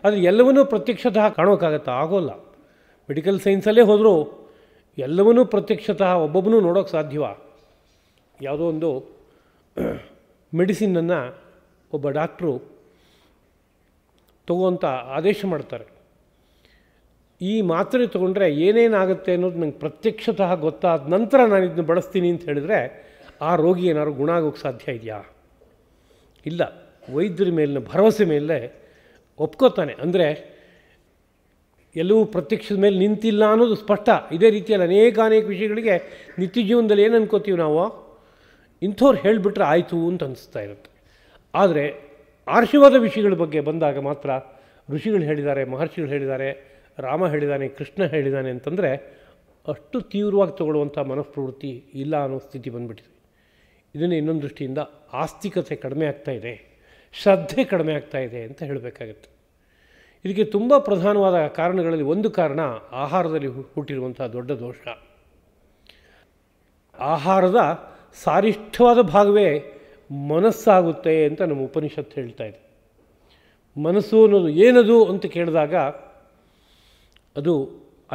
ಆದರೆ ಎಲ್ಲವನ್ನೂ ಪ್ರತ್ಯಕ್ಷತಃ ಕಾಣೋಕ್ಕಾಗತ್ತಾ? ಆಗೋಲ್ಲ. ಮೆಡಿಕಲ್ ಸೈನ್ಸಲ್ಲೇ ಹೋದರೂ ಎಲ್ಲವನ್ನೂ ಪ್ರತ್ಯಕ್ಷತಃ ಒಬ್ಬೊಬ್ಬನೂ ನೋಡೋಕ್ಕೆ ಸಾಧ್ಯವ? ಯಾವುದೋ ಒಂದು ಮೆಡಿಸಿನನ್ನು ಒಬ್ಬ ಡಾಕ್ಟ್ರು ತಗೋಂತ ಆದೇಶ ಮಾಡ್ತಾರೆ. ಈ ಮಾತ್ರೆ ತೊಗೊಂಡ್ರೆ ಏನೇನಾಗುತ್ತೆ ಅನ್ನೋದು ನಂಗೆ ಪ್ರತ್ಯಕ್ಷತಃ ಗೊತ್ತಾದ ನಂತರ ನಾನು ಇದನ್ನು ಬಳಸ್ತೀನಿ ಅಂತ ಹೇಳಿದರೆ ಆ ರೋಗಿ ಏನಾದ್ರು ಗುಣ ಆಗೋಕ್ಕೆ ಸಾಧ್ಯ ಇದೆಯಾ? ಇಲ್ಲ. ವೈದ್ಯರ ಮೇಲಿನ ಭರವಸೆ ಮೇಲೆ ಒಪ್ಕೋತಾನೆ. ಅಂದರೆ ಎಲ್ಲವೂ ಪ್ರತ್ಯಕ್ಷದ ಮೇಲೆ ನಿಂತಿಲ್ಲ ಅನ್ನೋದು ಸ್ಪಷ್ಟ. ಇದೇ ರೀತಿಯಲ್ಲಿ ಅನೇಕ ವಿಷಯಗಳಿಗೆ ನಿತ್ಯ ಜೀವನದಲ್ಲಿ ಏನು ಅನ್ಕೋತೀವಿ ನಾವು, ಇಂಥವ್ರು ಹೇಳಿಬಿಟ್ರೆ ಆಯಿತು ಅಂತ ಅನಿಸ್ತಾ ಇರುತ್ತೆ. ಆದರೆ ಆರ್ಷವಾದ ವಿಷಯಗಳ ಬಗ್ಗೆ ಬಂದಾಗ ಮಾತ್ರ ಋಷಿಗಳು ಹೇಳಿದ್ದಾರೆ, ಮಹರ್ಷಿಗಳು ಹೇಳಿದ್ದಾರೆ, ರಾಮ ಹೇಳಿದ್ದಾನೆ, ಕೃಷ್ಣ ಹೇಳಿದ್ದಾನೆ ಅಂತಂದರೆ ಅಷ್ಟು ತೀವ್ರವಾಗಿ ತಗೊಳ್ಳುವಂಥ ಮನಃಪ್ರವೃತ್ತಿ ಇಲ್ಲ ಅನ್ನೋ ಸ್ಥಿತಿ ಬಂದುಬಿಟ್ಟಿದೆ. ಇದನ್ನು ಇನ್ನೊಂದು ದೃಷ್ಟಿಯಿಂದ ಆಸ್ತಿಕತೆ ಕಡಿಮೆ ಆಗ್ತಾ ಇದೆ, ಶ್ರದ್ಧೆ ಕಡಿಮೆ ಆಗ್ತಾ ಇದೆ ಅಂತ ಹೇಳಬೇಕಾಗತ್ತೆ. ಇದಕ್ಕೆ ತುಂಬ ಪ್ರಧಾನವಾದ ಕಾರಣಗಳಲ್ಲಿ ಒಂದು ಕಾರಣ ಆಹಾರದಲ್ಲಿ ಹುಟ್ಟಿರುವಂಥ ದೊಡ್ಡ ದೋಷ. ಆಹಾರದ ಸಾರಿಷ್ಠವಾದ ಭಾಗವೇ ಮನಸ್ಸಾಗುತ್ತೆ ಅಂತ ನಮ್ಮ ಉಪನಿಷತ್ತು ಹೇಳ್ತಾ ಇದೆ. ಮನಸ್ಸು ಅನ್ನೋದು ಏನದು ಅಂತ ಕೇಳಿದಾಗ ಅದು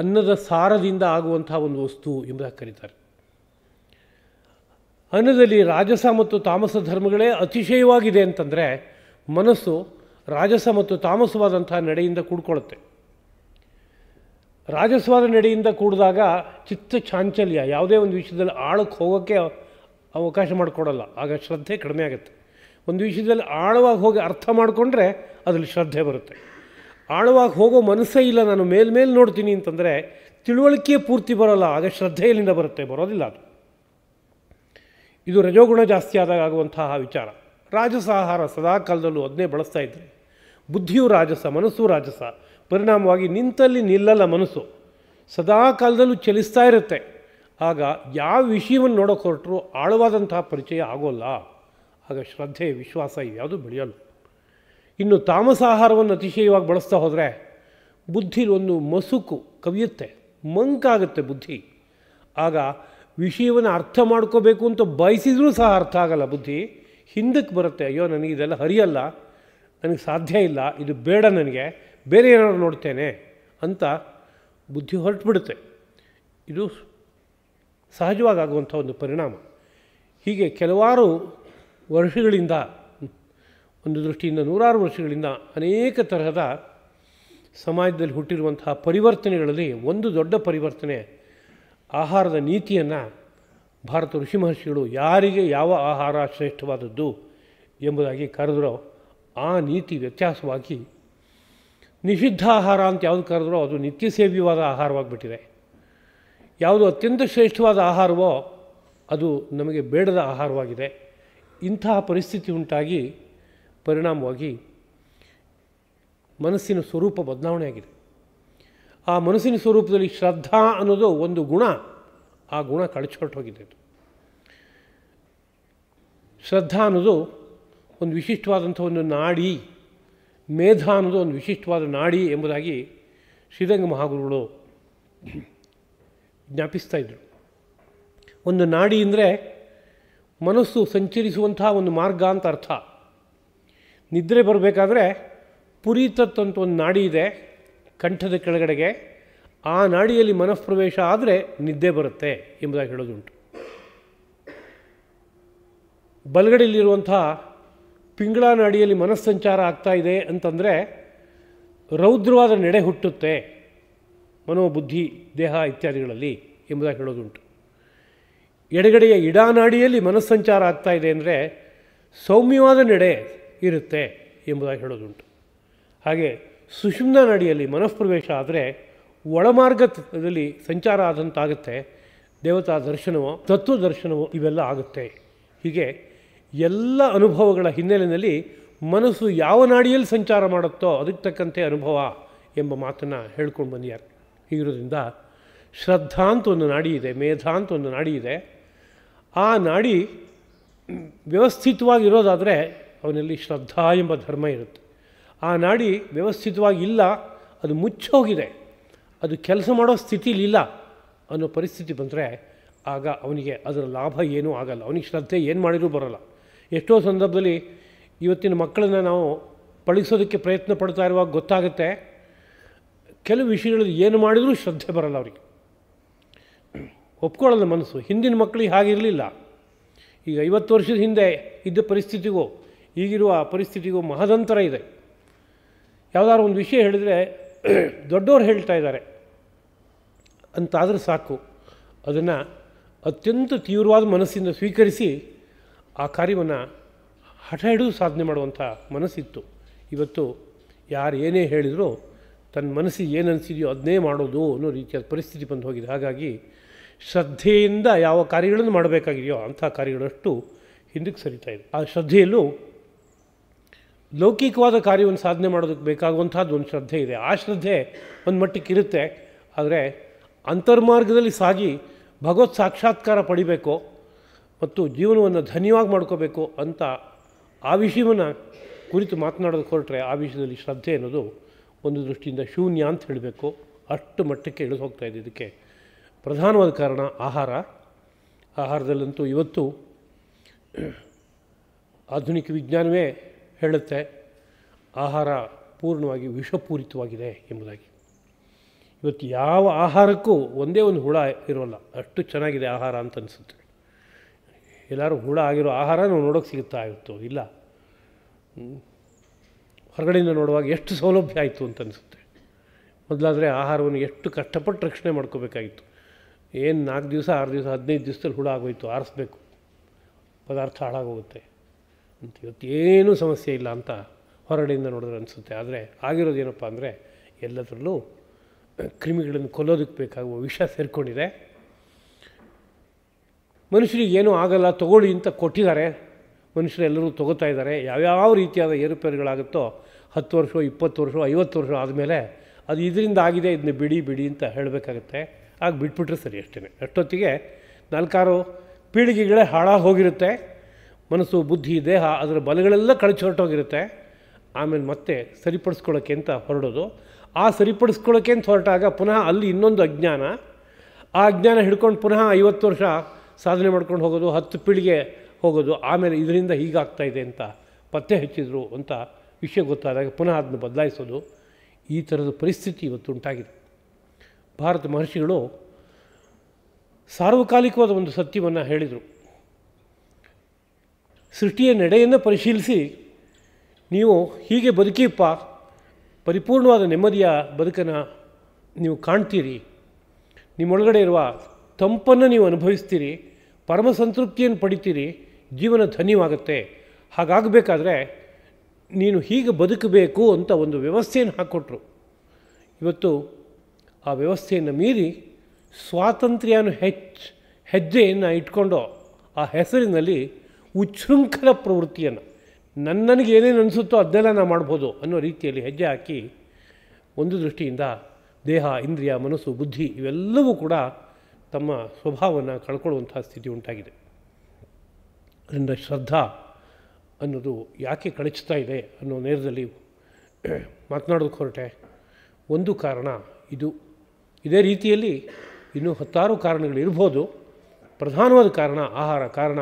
ಅನ್ನದ ಸಾರದಿಂದ ಆಗುವಂಥ ಒಂದು ವಸ್ತು ಎಂಬುದಾಗಿ ಕರೀತಾರೆ. ಅನ್ನದಲ್ಲಿ ರಾಜಸ ಮತ್ತು ತಾಮಸ ಧರ್ಮಗಳೇ ಅತಿಶಯವಾಗಿದೆ ಅಂತಂದರೆ ಮನಸ್ಸು ರಾಜಸ ಮತ್ತು ತಾಮಸವಾದಂಥ ನಡೆಯಿಂದ ಕೂಡ್ಕೊಳ್ಳುತ್ತೆ. ರಾಜಸವಾದ ನಡೆಯಿಂದ ಕೂಡಿದಾಗ ಚಿತ್ತ ಚಾಂಚಲ್ಯ, ಯಾವುದೇ ಒಂದು ವಿಷಯದಲ್ಲಿ ಆಳಕ್ಕೆ ಹೋಗೋಕ್ಕೆ ಅವಕಾಶ ಮಾಡಿಕೊಡಲ್ಲ. ಆಗ ಶ್ರದ್ಧೆ ಕಡಿಮೆ ಆಗುತ್ತೆ. ಒಂದು ವಿಷಯದಲ್ಲಿ ಆಳವಾಗಿ ಹೋಗಿ ಅರ್ಥ ಮಾಡಿಕೊಂಡ್ರೆ ಅದರಲ್ಲಿ ಶ್ರದ್ಧೆ ಬರುತ್ತೆ. ಆಳವಾಗಿ ಹೋಗೋ ಮನಸ್ಸೇ ಇಲ್ಲ, ನಾನು ಮೇಲ್ಮೇಲೆ ನೋಡ್ತೀನಿ ಅಂತಂದರೆ ತಿಳುವಳಿಕೆ ಪೂರ್ತಿ ಬರೋಲ್ಲ. ಆಗ ಶ್ರದ್ಧೆ ಎಲ್ಲಿಂದ ಬರುತ್ತೆ? ಬರೋದಿಲ್ಲ. ಅದು ಇದು ರಜೋಗುಣ ಜಾಸ್ತಿ ಆದಾಗ ಆಗುವಂತಹ ವಿಚಾರ. ರಾಜಸ ಆಹಾರ ಸದಾ ಕಾಲದಲ್ಲೂ ಅದನ್ನೇ ಬಳಸ್ತಾ ಇದ್ದರೆ ಬುದ್ಧಿಯೂ ರಾಜಸ, ಮನಸ್ಸು ರಾಜಸ. ಪರಿಣಾಮವಾಗಿ ನಿಂತಲ್ಲಿ ನಿಲ್ಲಲ್ಲ ಮನಸ್ಸು, ಸದಾ ಕಾಲದಲ್ಲೂ ಚಲಿಸ್ತಾ ಇರುತ್ತೆ. ಆಗ ಯಾವ ವಿಷಯವನ್ನು ನೋಡೋಕೆ ಹೊರಟರು ಆಳವಾದಂತಹ ಪರಿಚಯ ಆಗೋಲ್ಲ. ಆಗ ಶ್ರದ್ಧೆ, ವಿಶ್ವಾಸ ಇವ್ಯಾವುದೂ ಬೆಳೆಯೋಲ್ಲ. ಇನ್ನು ತಾಮಸ ಆಹಾರವನ್ನು ಅತಿಶಯವಾಗಿ ಬಳಸ್ತಾ ಹೋದರೆ ಬುದ್ಧಿಲಿ ಒಂದು ಮಸುಕು ಕವಿಯುತ್ತೆ, ಮಂಕಾಗುತ್ತೆ ಬುದ್ಧಿ. ಆಗ ವಿಷಯವನ್ನು ಅರ್ಥ ಮಾಡ್ಕೋಬೇಕು ಅಂತ ಬಯಸಿದ್ರೂ ಸಹ ಅರ್ಥ ಆಗಲ್ಲ. ಬುದ್ಧಿ ಹಿಂದಕ್ಕೆ ಬರುತ್ತೆ, ಅಯ್ಯೋ ನನಗೆ ಇದೆಲ್ಲ ಹರಿಯಲ್ಲ, ನನಗೆ ಸಾಧ್ಯ ಇಲ್ಲ, ಇದು ಬೇಡ, ನನಗೆ ಬೇರೆ ಏನಾದ್ರು ನೋಡ್ತೇನೆ ಅಂತ ಬುದ್ಧಿ ಹೊರಟುಬಿಡುತ್ತೆ. ಇದು ಸಹಜವಾಗಿ ಆಗುವಂಥ ಒಂದು ಪರಿಣಾಮ. ಹೀಗೆ ಕೆಲವಾರು ವರ್ಷಗಳಿಂದ, ಒಂದು ದೃಷ್ಟಿಯಿಂದ ನೂರಾರು ವರ್ಷಗಳಿಂದ ಅನೇಕ ತರಹದ ಸಮಾಜದಲ್ಲಿ ಹುಟ್ಟಿರುವಂತಹ ಪರಿವರ್ತನೆಗಳಲ್ಲಿ ಒಂದು ದೊಡ್ಡ ಪರಿವರ್ತನೆ ಆಹಾರದ ನೀತಿಯನ್ನು ಭಾರತ ಋಷಿ ಮಹರ್ಷಿಗಳು ಯಾರಿಗೆ ಯಾವ ಆಹಾರ ಶ್ರೇಷ್ಠವಾದದ್ದು ಎಂಬುದಾಗಿ ಕರೆದರೋ ಆ ನೀತಿ ವ್ಯತ್ಯಾಸವಾಗಿ ನಿಷಿದ್ಧ ಆಹಾರ ಅಂತ ಯಾವುದು ಕರೆದರೋ ಅದು ನಿತ್ಯ ಸೇವ್ಯವಾದ ಆಹಾರವಾಗಿಬಿಟ್ಟಿದೆ. ಯಾವುದು ಅತ್ಯಂತ ಶ್ರೇಷ್ಠವಾದ ಆಹಾರವೋ ಅದು ನಮಗೆ ಬೇಡದ ಆಹಾರವಾಗಿದೆ. ಇಂತಹ ಪರಿಸ್ಥಿತಿ ಉಂಟಾಗಿ ಪರಿಣಾಮವಾಗಿ ಮನಸ್ಸಿನ ಸ್ವರೂಪ ಬದಲಾವಣೆ ಆಗಿದೆ. ಆ ಮನಸ್ಸಿನ ಸ್ವರೂಪದಲ್ಲಿ ಶ್ರದ್ಧಾ ಅನ್ನೋದು ಒಂದು ಗುಣ, ಆ ಗುಣ ಕಳಚಿಕೊಟ್ಟೋಗಿದೆ. ಶ್ರದ್ಧಾ ಅನ್ನೋದು ಒಂದು ವಿಶಿಷ್ಟವಾದಂಥ ಒಂದು ನಾಡಿ, ಮೇಧ ಅನ್ನೋದು ಒಂದು ವಿಶಿಷ್ಟವಾದ ನಾಡಿ ಎಂಬುದಾಗಿ ಶ್ರೀರಂಗ ಮಹಾಗುರುಗಳು ಜ್ಞಾಪಿಸ್ತಾ ಇದ್ದರು. ಒಂದು ನಾಡಿ ಅಂದರೆ ಮನಸ್ಸು ಸಂಚರಿಸುವಂತಹ ಒಂದು ಮಾರ್ಗ ಅಂತ ಅರ್ಥ. ನಿದ್ರೆ ಬರಬೇಕಾದ್ರೆ ಪುರಿತತ್ ಅಂತ ಒಂದು ನಾಡಿ ಇದೆ ಕಂಠದ ಕೆಳಗಡೆಗೆ, ಆ ನಾಡಿಯಲ್ಲಿ ಮನಃಪ್ರವೇಶ ಆದರೆ ನಿದ್ದೆ ಬರುತ್ತೆ ಎಂಬುದಾಗಿ ಹೇಳೋದುಂಟು. ಬಲಗಡೆಯಲ್ಲಿರುವಂಥ ಪಿಂಗಳ ನಾಡಿಯಲ್ಲಿ ಮನಸ್ಸಂಚಾರ ಆಗ್ತಾ ಇದೆ ಅಂತಂದರೆ ರೌದ್ರವಾದ ನಡೆ ಹುಟ್ಟುತ್ತೆ ಮನೋಬುದ್ಧಿ ದೇಹ ಇತ್ಯಾದಿಗಳಲ್ಲಿ ಎಂಬುದಾಗಿ ಹೇಳೋದುಂಟು. ಎಡಗಡೆಯ ಇಡಾನಾಡಿಯಲ್ಲಿ ಮನಸ್ಸಂಚಾರ ಆಗ್ತಾ ಇದೆ ಅಂದರೆ ಸೌಮ್ಯವಾದ ನಡೆ ಇರುತ್ತೆ ಎಂಬುದಾಗಿ ಹೇಳೋದುಂಟು. ಹಾಗೆ ಸುಷುಮ್ನ ನಾಡಿಯಲ್ಲಿ ಮನಃಪ್ರವೇಶ ಆದರೆ ಒಳಮಾರ್ಗದಲ್ಲಿ ಸಂಚಾರ ಆದಂತಾಗುತ್ತೆ, ದೇವತಾ ದರ್ಶನವೋ ತತ್ವ ದರ್ಶನವೋ ಇವೆಲ್ಲ ಆಗುತ್ತೆ. ಹೀಗೆ ಎಲ್ಲ ಅನುಭವಗಳ ಹಿನ್ನೆಲೆಯಲ್ಲಿ ಮನಸ್ಸು ಯಾವ ನಾಡಿಯಲ್ಲಿ ಸಂಚಾರ ಮಾಡುತ್ತೋ ಅದಕ್ಕೆ ತಕ್ಕಂತೆ ಅನುಭವ ಎಂಬ ಮಾತನ್ನು ಹೇಳ್ಕೊಂಡು ಬಂದಿದ್ದಾರೆ. ಹೀಗಿರೋದ್ರಿಂದ ಶ್ರದ್ಧಾ ಅಂತ ಒಂದು ನಾಡಿ ಇದೆ, ಮೇಧ ಅಂತ ಒಂದು ನಾಡಿ ಇದೆ. ಆ ನಾಡಿ ವ್ಯವಸ್ಥಿತವಾಗಿರೋದಾದರೆ ಅವನಲ್ಲಿ ಶ್ರದ್ಧಾ ಎಂಬ ಧರ್ಮ ಇರುತ್ತೆ. ಆ ನಾಡಿ ವ್ಯವಸ್ಥಿತವಾಗಿ ಇಲ್ಲ, ಅದು ಮುಚ್ಚೋಗಿದೆ, ಅದು ಕೆಲಸ ಮಾಡೋ ಸ್ಥಿತಿಲಿಲ್ಲ ಅನ್ನೋ ಪರಿಸ್ಥಿತಿ ಬಂದರೆ ಆಗ ಅವನಿಗೆ ಅದರ ಲಾಭ ಏನೂ ಆಗಲ್ಲ, ಅವನಿಗೆ ಶ್ರದ್ಧೆ ಏನು ಮಾಡಿದರೂ ಬರೋಲ್ಲ. ಎಷ್ಟೋ ಸಂದರ್ಭದಲ್ಲಿ ಇವತ್ತಿನ ಮಕ್ಕಳನ್ನು ನಾವು ಪಳಗಿಸೋದಕ್ಕೆ ಪ್ರಯತ್ನ ಪಡ್ತಾ ಇರುವಾಗ ಗೊತ್ತಾಗುತ್ತೆ, ಕೆಲವು ವಿಷಯಗಳಲ್ಲಿ ಏನು ಮಾಡಿದರೂ ಶ್ರದ್ಧೆ ಬರಲ್ಲ ಅವರಿಗೆ, ಒಪ್ಕೊಳ್ಳಲ್ಲ ಮನಸ್ಸು. ಹಿಂದಿನ ಮಕ್ಕಳಿಗೆ ಹಾಗಿರಲಿಲ್ಲ. ಈಗ 50 ವರ್ಷದ ಹಿಂದೆ ಇದ್ದ ಪರಿಸ್ಥಿತಿಗೂ ಈಗಿರುವ ಪರಿಸ್ಥಿತಿಗೂ ಮಹದಂತರ ಇದೆ. ಯಾವುದಾದ್ರು ಒಂದು ವಿಷಯ ಹೇಳಿದರೆ ದೊಡ್ಡವರು ಹೇಳ್ತಾ ಇದ್ದಾರೆ ಅಂತಾದರೆ ಸಾಕು, ಅದನ್ನು ಅತ್ಯಂತ ತೀವ್ರವಾದ ಮನಸ್ಸಿಂದ ಸ್ವೀಕರಿಸಿ ಆ ಕಾರ್ಯವನ್ನು ಹಠ ಹಿಡಿದು ಸಾಧನೆ ಮಾಡುವಂಥ ಮನಸ್ಸಿತ್ತು. ಇವತ್ತು ಯಾರು ಏನೇ ಹೇಳಿದರೂ ತನ್ನ ಮನಸ್ಸಿಗೆ ಏನು ಅನಿಸಿದೆಯೋ ಅದನ್ನೇ ಮಾಡೋದು ಅನ್ನೋ ರೀತಿಯಾದ ಪರಿಸ್ಥಿತಿ ಬಂದು ಹೋಗಿದೆ. ಹಾಗಾಗಿ ಶ್ರದ್ಧೆಯಿಂದ ಯಾವ ಕಾರ್ಯಗಳನ್ನು ಮಾಡಬೇಕಾಗಿದೆಯೋ ಅಂಥ ಕಾರ್ಯಗಳಷ್ಟು ಹಿಂದಕ್ಕೆ ಸರಿತಾ ಇದೆ. ಆ ಶ್ರದ್ಧೆಯಲ್ಲೂ ಲೌಕಿಕವಾದ ಕಾರ್ಯವನ್ನು ಸಾಧನೆ ಮಾಡೋದಕ್ಕೆ ಬೇಕಾಗುವಂಥದ್ದು ಒಂದು ಶ್ರದ್ಧೆ ಇದೆ. ಆ ಶ್ರದ್ಧೆ ಒಂದು ಮಟ್ಟಕ್ಕೆ ಇರುತ್ತೆ. ಆದರೆ ಅಂತರ್ಮಾರ್ಗದಲ್ಲಿ ಸಾಗಿ ಭಗವತ್ ಸಾಕ್ಷಾತ್ಕಾರ ಪಡಿಬೇಕು ಮತ್ತು ಜೀವನವನ್ನು ಧನ್ಯವಾಗಿ ಮಾಡ್ಕೋಬೇಕು ಅಂತ ಆ ವಿಷಯವನ್ನು ಕುರಿತು ಮಾತನಾಡೋದಕ್ಕೆ ಹೊರಟ್ರೆ ಆ ವಿಷಯದಲ್ಲಿ ಶ್ರದ್ಧೆ ಅನ್ನೋದು ಒಂದು ದೃಷ್ಟಿಯಿಂದ ಶೂನ್ಯ ಅಂತ ಹೇಳಬೇಕು. ಅಷ್ಟು ಮಟ್ಟಕ್ಕೆ ಇಳಿದು ಹೋಗ್ತಾ ಇದೆ. ಇದಕ್ಕೆ ಪ್ರಧಾನವಾದ ಕಾರಣ ಆಹಾರದಲ್ಲಂತೂ ಇವತ್ತು ಆಧುನಿಕ ವಿಜ್ಞಾನವೇ ಹೇಳುತ್ತೆ ಆಹಾರ ಪೂರ್ಣವಾಗಿ ವಿಷಪೂರಿತವಾಗಿದೆ ಎಂಬುದಾಗಿ. ಇವತ್ತು ಯಾವ ಆಹಾರಕ್ಕೂ ಒಂದೇ ಒಂದು ಹುಳ ಇರೋಲ್ಲ, ಅಷ್ಟು ಚೆನ್ನಾಗಿದೆ ಆಹಾರ ಅಂತ ಅನಿಸುತ್ತೆ. ಎಲ್ಲರೂ ಹುಳ ಆಗಿರೋ ಆಹಾರ ನಾವು ನೋಡೋಕ್ಕೆ ಸಿಗುತ್ತಾ ಇತ್ತು? ಇಲ್ಲ. ಹೊರಗಡೆಯಿಂದ ನೋಡುವಾಗ ಎಷ್ಟು ಸೌಲಭ್ಯ ಆಯಿತು ಅಂತ ಅನಿಸುತ್ತೆ. ಮೊದಲಾದರೆ ಆಹಾರವನ್ನು ಎಷ್ಟು ಕಷ್ಟಪಟ್ಟು ರಕ್ಷಣೆ ಮಾಡ್ಕೋಬೇಕಾಗಿತ್ತು. ಏನು 4 ದಿವಸ 6 ದಿವಸ 15 ದಿವಸದಲ್ಲಿ ಹುಳ ಆಗೋಯ್ತು, ಆರಿಸ್ಬೇಕು, ಪದಾರ್ಥ ಹಾಳಾಗೋಗುತ್ತೆ ಅಂತ. ಇವತ್ತೇನೂ ಸಮಸ್ಯೆ ಇಲ್ಲ ಅಂತ ಹೊರಗಡೆಯಿಂದ ನೋಡಿದ್ರೆ ಅನಿಸುತ್ತೆ. ಆದರೆ ಆಗಿರೋದೇನಪ್ಪ ಅಂದರೆ ಎಲ್ಲದರಲ್ಲೂ ಕ್ರಿಮಿಗಳನ್ನು ಕೊಲ್ಲೋದಕ್ಕೆ ಬೇಕಾಗುವ ವಿಷ ಸೇರಿಕೊಂಡಿದೆ. ಮನುಷ್ಯರಿಗೆ ಏನೂ ಆಗಲ್ಲ ತಗೊಳ್ಳಿ ಅಂತ ಕೊಟ್ಟಿದ್ದಾರೆ, ಮನುಷ್ಯರೆಲ್ಲರೂ ತೊಗೋತಾ ಇದ್ದಾರೆ. ಯಾವ್ಯಾವ ರೀತಿಯಾದ ಏರುಪೇರುಗಳಾಗುತ್ತೋ 10 ವರ್ಷ 20 ವರ್ಷ 50 ವರ್ಷ ಆದಮೇಲೆ ಅದು ಇದರಿಂದ ಆಗಿದೆ, ಇದನ್ನ ಬಿಡಿ ಅಂತ ಹೇಳಬೇಕಾಗತ್ತೆ. ಆಗ ಬಿಟ್ಬಿಟ್ರೆ ಸರಿ ಅಷ್ಟೇ. ಅಷ್ಟೊತ್ತಿಗೆ 4-6 ಪೀಳಿಗೆಗಳೇ ಹಾಳಾಗಿ ಹೋಗಿರುತ್ತೆ. ಮನಸ್ಸು, ಬುದ್ಧಿ, ದೇಹ ಅದರ ಬಲಗಳೆಲ್ಲ ಕಳಚಿ ಹೊರಟೋಗಿರುತ್ತೆ. ಆಮೇಲೆ ಮತ್ತೆ ಸರಿಪಡಿಸ್ಕೊಳ್ಳೋಕ್ಕೆ ಅಂತ ಹೊರಡೋದು. ಆ ಸರಿಪಡಿಸ್ಕೊಳ್ಳೋಕ್ಕೆ ಅಂತ ಹೊರಟಾಗ ಪುನಃ ಅಲ್ಲಿ ಇನ್ನೊಂದು ಅಜ್ಞಾನ, ಆ ಅಜ್ಞಾನ ಹಿಡ್ಕೊಂಡು ಪುನಃ 50 ವರ್ಷ ಸಾಧನೆ ಮಾಡ್ಕೊಂಡು ಹೋಗೋದು, 10 ಪೀಳಿಗೆ ಹೋಗೋದು. ಆಮೇಲೆ ಇದರಿಂದ ಹೀಗಾಗ್ತಾ ಇದೆ ಅಂತ ಪತ್ತೆ ಹಚ್ಚಿದ್ರು ಅಂತ ವಿಷಯ ಗೊತ್ತಾದಾಗ ಪುನಃ ಅದನ್ನು ಬದಲಾಯಿಸೋದು. ಈ ಥರದ ಪರಿಸ್ಥಿತಿ ಇವತ್ತು ಉಂಟಾಗಿದೆ. ಭಾರತ ಮಹರ್ಷಿಗಳು ಸಾರ್ವಕಾಲಿಕವಾದ ಒಂದು ಸತ್ಯವನ್ನು ಹೇಳಿದರು. ಸೃಷ್ಟಿಯ ನಡೆಯನ್ನು ಪರಿಶೀಲಿಸಿ ನೀವು ಹೀಗೆ ಬದುಕಿಪ್ಪ, ಪರಿಪೂರ್ಣವಾದ ನೆಮ್ಮದಿಯ ಬದುಕನ್ನು ನೀವು ಕಾಣ್ತೀರಿ, ನಿಮ್ಮೊಳಗಡೆ ಇರುವ ತಂಪನ್ನು ನೀವು ಅನುಭವಿಸ್ತೀರಿ, ಪರಮ ಸಂತೃಪ್ತಿಯನ್ನು ಪಡಿತೀರಿ, ಜೀವನ ಧನ್ಯವಾಗುತ್ತೆ. ಹಾಗಾಗಬೇಕಾದ್ರೆ ನೀನು ಹೀಗೆ ಬದುಕಬೇಕು ಅಂತ ಒಂದು ವ್ಯವಸ್ಥೆಯನ್ನು ಹಾಕ್ಕೊಟ್ರು. ಇವತ್ತು ಆ ವ್ಯವಸ್ಥೆಯನ್ನು ಮೀರಿ ಸ್ವಾತಂತ್ರ್ಯನ ಹೆಜ್ಜೆಯನ್ನು ಇಟ್ಕೊಂಡು ಆ ಹೆಸರಿನಲ್ಲಿ ಉಚ್ಛೃಂಖಲ ಪ್ರವೃತ್ತಿಯನ್ನು ನನಗೆ ಏನೇನು ಅನಿಸುತ್ತೋ ಅದನ್ನೆಲ್ಲ ನಾನು ಮಾಡ್ಬೋದು ಅನ್ನೋ ರೀತಿಯಲ್ಲಿ ಹೆಜ್ಜೆ ಹಾಕಿ ಒಂದು ದೃಷ್ಟಿಯಿಂದ ದೇಹ, ಇಂದ್ರಿಯ, ಮನಸ್ಸು, ಬುದ್ಧಿ ಇವೆಲ್ಲವೂ ಕೂಡ ತಮ್ಮ ಸ್ವಭಾವವನ್ನು ಕಳ್ಕೊಳ್ಳುವಂಥ ಸ್ಥಿತಿ ಉಂಟಾಗಿದೆ. ಅದರಿಂದ ಶ್ರದ್ಧಾ ಅನ್ನೋದು ಯಾಕೆ ಕಳಚ್ತಾ ಇದೆ ಅನ್ನೋ ನೇರದಲ್ಲಿ ಮಾತನಾಡೋದಕ್ಕೆ ಹೊರಟೆ. ಒಂದು ಕಾರಣ ಇದು. ಇದೇ ರೀತಿಯಲ್ಲಿ ಇನ್ನೂ 10 ಕಾರಣಗಳಿರ್ಬೋದು. ಪ್ರಧಾನವಾದ ಕಾರಣ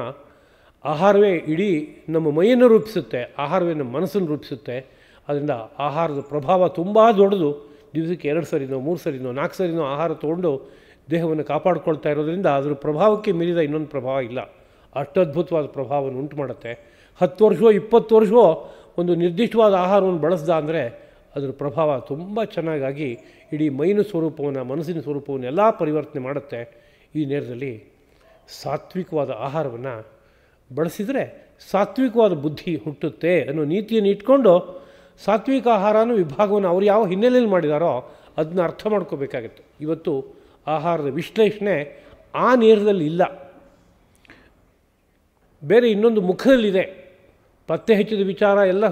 ಆಹಾರವೇ ಇಡೀ ನಮ್ಮ ಮೈಯನ್ನು ರೂಪಿಸುತ್ತೆ, ಆಹಾರವೇ ನಮ್ಮ ಮನಸ್ಸನ್ನು ರೂಪಿಸುತ್ತೆ. ಅದರಿಂದ ಆಹಾರದ ಪ್ರಭಾವ ತುಂಬ ದೊಡ್ಡದು. ದಿವಸಕ್ಕೆ 2 ಸರಿನೋ 3 ಸರಿನೋ 4 ಸರಿನೋ ಆಹಾರ ತೊಗೊಂಡು ದೇಹವನ್ನು ಕಾಪಾಡಿಕೊಳ್ತಾ ಇರೋದ್ರಿಂದ ಅದರ ಪ್ರಭಾವಕ್ಕೆ ಮೀರಿದ ಇನ್ನೊಂದು ಪ್ರಭಾವ ಇಲ್ಲ. ಅಷ್ಟು ಅದ್ಭುತವಾದ ಪ್ರಭಾವವನ್ನು ಉಂಟು ಮಾಡುತ್ತೆ. 10 ವರ್ಷವೋ 20 ವರ್ಷವೋ ಒಂದು ನಿರ್ದಿಷ್ಟವಾದ ಆಹಾರವನ್ನು ಬಳಸ್ದ ಅಂದರೆ ಅದರ ಪ್ರಭಾವ ತುಂಬ ಚೆನ್ನಾಗಿ ಇಡೀ ಮೈನ ಸ್ವರೂಪವನ್ನು, ಮನಸ್ಸಿನ ಸ್ವರೂಪವನ್ನು ಎಲ್ಲ ಪರಿವರ್ತನೆ ಮಾಡುತ್ತೆ. ಈ ನೇರದಲ್ಲಿ ಸಾತ್ವಿಕವಾದ ಆಹಾರವನ್ನು ಬಳಸಿದರೆ ಸಾತ್ವಿಕವಾದ ಬುದ್ಧಿ ಹುಟ್ಟುತ್ತೆ ಅನ್ನೋ ನೀತಿಯನ್ನು ಇಟ್ಕೊಂಡು ಸಾತ್ವಿಕ ಆಹಾರನೂ ವಿಭಾಗವನ್ನು ಅವ್ರು ಯಾವ ಹಿನ್ನೆಲೆಯಲ್ಲಿ ಮಾಡಿದಾರೋ ಅದನ್ನ ಅರ್ಥ ಮಾಡ್ಕೋಬೇಕಾಗತ್ತೆ. ಇವತ್ತು ಆಹಾರದ ವಿಶ್ಲೇಷಣೆ ಆ ನೇರದಲ್ಲಿ ಇಲ್ಲ, ಬೇರೆ ಇನ್ನೊಂದು ಮುಖದಲ್ಲಿದೆ. ಪತ್ತೆ ಹಚ್ಚಿದ ವಿಚಾರ ಎಲ್ಲ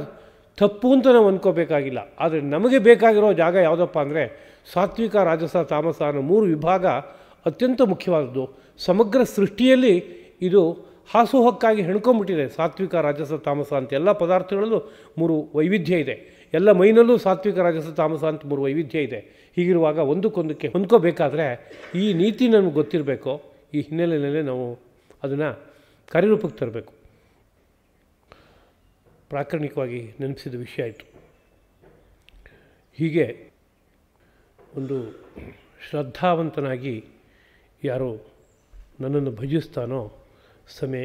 ತಪ್ಪು ಅಂತ ನಾವು ಅಂದ್ಕೋಬೇಕಾಗಿಲ್ಲ. ಆದರೆ ನಮಗೆ ಬೇಕಾಗಿರೋ ಜಾಗ ಯಾವುದಪ್ಪ ಅಂದರೆ ಸಾತ್ವಿಕ, ರಾಜಸ, ತಾಮಸ ಅನ್ನೋ 3 ವಿಭಾಗ ಅತ್ಯಂತ ಮುಖ್ಯವಾದದ್ದು. ಸಮಗ್ರ ಸೃಷ್ಟಿಯಲ್ಲಿ ಇದು ಹಾಸುಹೊಕ್ಕಾಗಿ ಹೆಣ್ಕೊಂಡ್ಬಿಟ್ಟಿದೆ. ಸಾತ್ವಿಕ, ರಾಜಸ, ತಾಮಸ ಅಂತ ಎಲ್ಲ ಪದಾರ್ಥಗಳಲ್ಲೂ 3 ವೈವಿಧ್ಯ ಇದೆ. ಎಲ್ಲ ಮೈನಲ್ಲೂ ಸಾತ್ವಿಕ, ರಾಜಸ, ತಾಮಸ ಅಂತ 3 ವೈವಿಧ್ಯ ಇದೆ. ಹೀಗಿರುವಾಗ ಒಂದಕ್ಕೊಂದಕ್ಕೆ ಹೊಂದ್ಕೋಬೇಕಾದ್ರೆ ಈ ನೀತಿ ನಮಗೆ ಗೊತ್ತಿರಬೇಕು. ಈ ಹಿನ್ನೆಲೆಯಲ್ಲೇ ನಾವು ಅದನ್ನು ಕಾರ್ಯರೂಪಕ್ಕೆ ತರಬೇಕು. ಪ್ರಾಕರಣಿಕವಾಗಿ ನೆನಪಿಸಿದ ವಿಷಯ ಆಯಿತು. ಹೀಗೆ ಒಂದು ಶ್ರದ್ಧಾವಂತನಾಗಿ ಯಾರೋ ನನ್ನನ್ನು ಭಜಿಸ್ತಾನೋ ಸಮೇ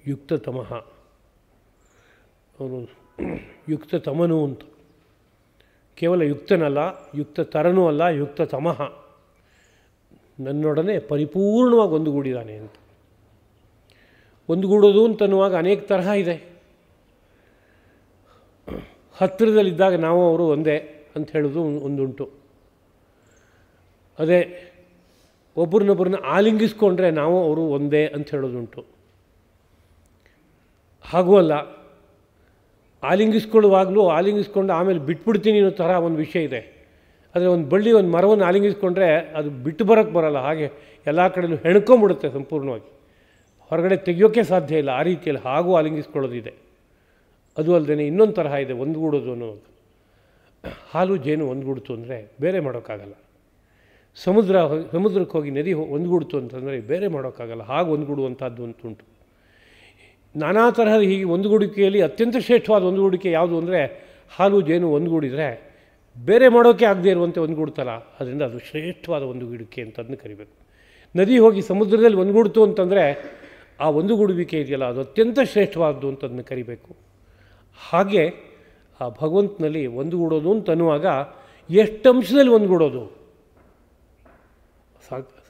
ಯುಕ್ತತಮಃ, ಅವನು ಯುಕ್ತತಮನು ಅಂತ. ಕೇವಲ ಯುಕ್ತನಲ್ಲ, ಯುಕ್ತತರನೂ ಅಲ್ಲ, ಯುಕ್ತತಮಃ, ನನ್ನೊಡನೆ ಪರಿಪೂರ್ಣವಾಗಿ ಒಂದುಗೂಡಿದ್ದಾನೆ ಅಂತ. ಒಂದುಗೂಡೋದು ಅಂತನ್ನುವಾಗ ಅನೇಕ ತರಹ ಇದೆ. ಹತ್ತಿರದಲ್ಲಿದ್ದಾಗ ನಾವು ಅವರು ಒಂದೇ ಅಂತ ಹೇಳೋದು ಒಂದುಂಟು. ಅದೇ ಒಬ್ಬರನ್ನೊಬ್ಬರನ್ನ ಆಲಿಂಗಿಸ್ಕೊಂಡ್ರೆ ನಾವು ಅವರು ಒಂದೇ ಅಂತ ಹೇಳೋದುಂಟು. ಹಾಗೂ ಅಲ್ಲ, ಆಲಿಂಗಿಸ್ಕೊಂಡು ಆಮೇಲೆ ಬಿಟ್ಬಿಡ್ತೀನಿ ಅನ್ನೋ ಥರ ಒಂದು ವಿಷಯ ಇದೆ. ಆದರೆ ಒಂದು ಬಳ್ಳಿ, ಒಂದು ಮರವನ್ನು ಆಲಿಂಗಿಸ್ಕೊಂಡ್ರೆ ಅದು ಬಿಟ್ಟು ಬರೋಕ್ಕೆ ಬರೋಲ್ಲ. ಹಾಗೆ ಎಲ್ಲ ಕಡೆಯೂ ಹೆಣ್ಕೊಂಬಿಡುತ್ತೆ ಸಂಪೂರ್ಣವಾಗಿ, ಹೊರಗಡೆ ತೆಗಿಯೋಕ್ಕೆ ಸಾಧ್ಯ ಇಲ್ಲ. ಆ ರೀತಿಯಲ್ಲಿ ಹಾಗೂ ಆಲಿಂಗಿಸ್ಕೊಳ್ಳೋದಿದೆ. ಅದು ಅಲ್ಲದೆ ಇನ್ನೊಂದು ತರಹ ಇದೆ ಒಂದುಗೂಡೋದು ಅನ್ನೋದು. ಹಾಲು ಜೇನು ಒಂದುಗೂಡ್ತು ಅಂದರೆ ಬೇರೆ ಮಾಡೋಕ್ಕಾಗಲ್ಲ. ಸಮುದ್ರಕ್ಕೆ ಹೋಗಿ ನದಿ ಒಂದುಗೂಡ್ತು ಅಂತಂದರೆ ಬೇರೆ ಮಾಡೋಕ್ಕಾಗಲ್ಲ. ಹಾಗೆ ಒಂದುಗೂಡುವಂಥದ್ದು ಅಂತುಂಟು. ನಾನಾ ತರಹದ ಹೀಗೆ ಒಂದುಗೂಡಿಕೆಯಲ್ಲಿ ಅತ್ಯಂತ ಶ್ರೇಷ್ಠವಾದ ಒಂದುಗೂಡಿಕೆ ಯಾವುದು ಅಂದರೆ ಹಾಲು ಜೇನು ಒಂದುಗೂಡಿದರೆ ಬೇರೆ ಮಾಡೋಕ್ಕೆ ಆಗದೇ ಇರುವಂತೆ ಒಂದುಗೂಡ್ತಲ್ಲ, ಅದರಿಂದ ಅದು ಶ್ರೇಷ್ಠವಾದ ಒಂದುಗೂಡಿಕೆ ಅಂತ ಅದನ್ನು ಕರಿಬೇಕು. ನದಿ ಹೋಗಿ ಸಮುದ್ರದಲ್ಲಿ ಒಂದುಗೂಡ್ತು ಅಂತಂದರೆ ಆ ಒಂದುಗೂಡುವಿಕೆ ಇದೆಯಲ್ಲ ಅದು ಅತ್ಯಂತ ಶ್ರೇಷ್ಠವಾದದ್ದು ಅಂತ ಅದನ್ನು ಕರಿಬೇಕು. ಹಾಗೆ ಆ ಭಗವಂತನಲ್ಲಿ ಒಂದುಗೂಡೋದು ಅಂತನ್ನುವಾಗ ಎಷ್ಟು ಅಂಶದಲ್ಲಿ ಒಂದುಗೂಡೋದು,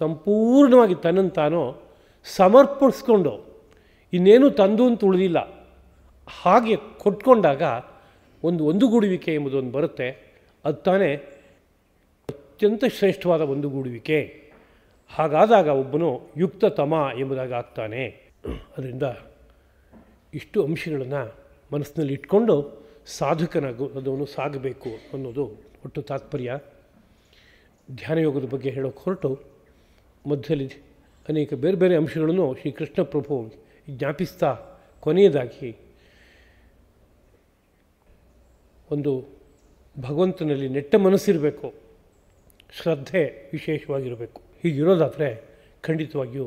ಸಂಪೂರ್ಣವಾಗಿ ತನ್ನನ್ನು ತಾನು ಸಮರ್ಪಿಸ್ಕೊಂಡು ಇನ್ನೇನು ತಂದು ಅಂತ ಉಳಿದಿಲ್ಲ ಹಾಗೆ ಕೊಟ್ಕೊಂಡಾಗ ಒಂದುಗೂಡುವಿಕೆ ಎಂಬುದೊಂದು ಬರುತ್ತೆ. ಅದು ತಾನೇ ಅತ್ಯಂತ ಶ್ರೇಷ್ಠವಾದ ಒಂದುಗೂಡುವಿಕೆ. ಹಾಗಾದಾಗ ಒಬ್ಬನು ಯುಕ್ತತಮ ಎಂಬುದಾಗಿ ಆಗ್ತಾನೆ. ಅದರಿಂದ ಇಷ್ಟು ಅಂಶಗಳನ್ನು ಮನಸ್ಸಿನಲ್ಲಿ ಇಟ್ಕೊಂಡು ಸಾಧಕನಾಗೋದವನು ಸಾಗಬೇಕು ಅನ್ನೋದು ಒಟ್ಟು ತಾತ್ಪರ್ಯ. ಧ್ಯಾನಯೋಗದ ಬಗ್ಗೆ ಹೇಳೋಕ್ಕೆ ಹೊರಟು ಮಧ್ಯದಲ್ಲಿ ಅನೇಕ ಬೇರೆ ಬೇರೆ ಅಂಶಗಳನ್ನು ಶ್ರೀಕೃಷ್ಣ ಪ್ರಭು ಜ್ಞಾಪಿಸ್ತಾ ಕೊನೆಯದಾಗಿ ಒಂದು ಭಗವಂತನಲ್ಲಿ ನೆಟ್ಟ ಮನಸ್ಸಿರಬೇಕು, ಶ್ರದ್ಧೆ ವಿಶೇಷವಾಗಿರಬೇಕು. ಹೀಗಿರೋದಾದರೆ ಖಂಡಿತವಾಗಿಯೂ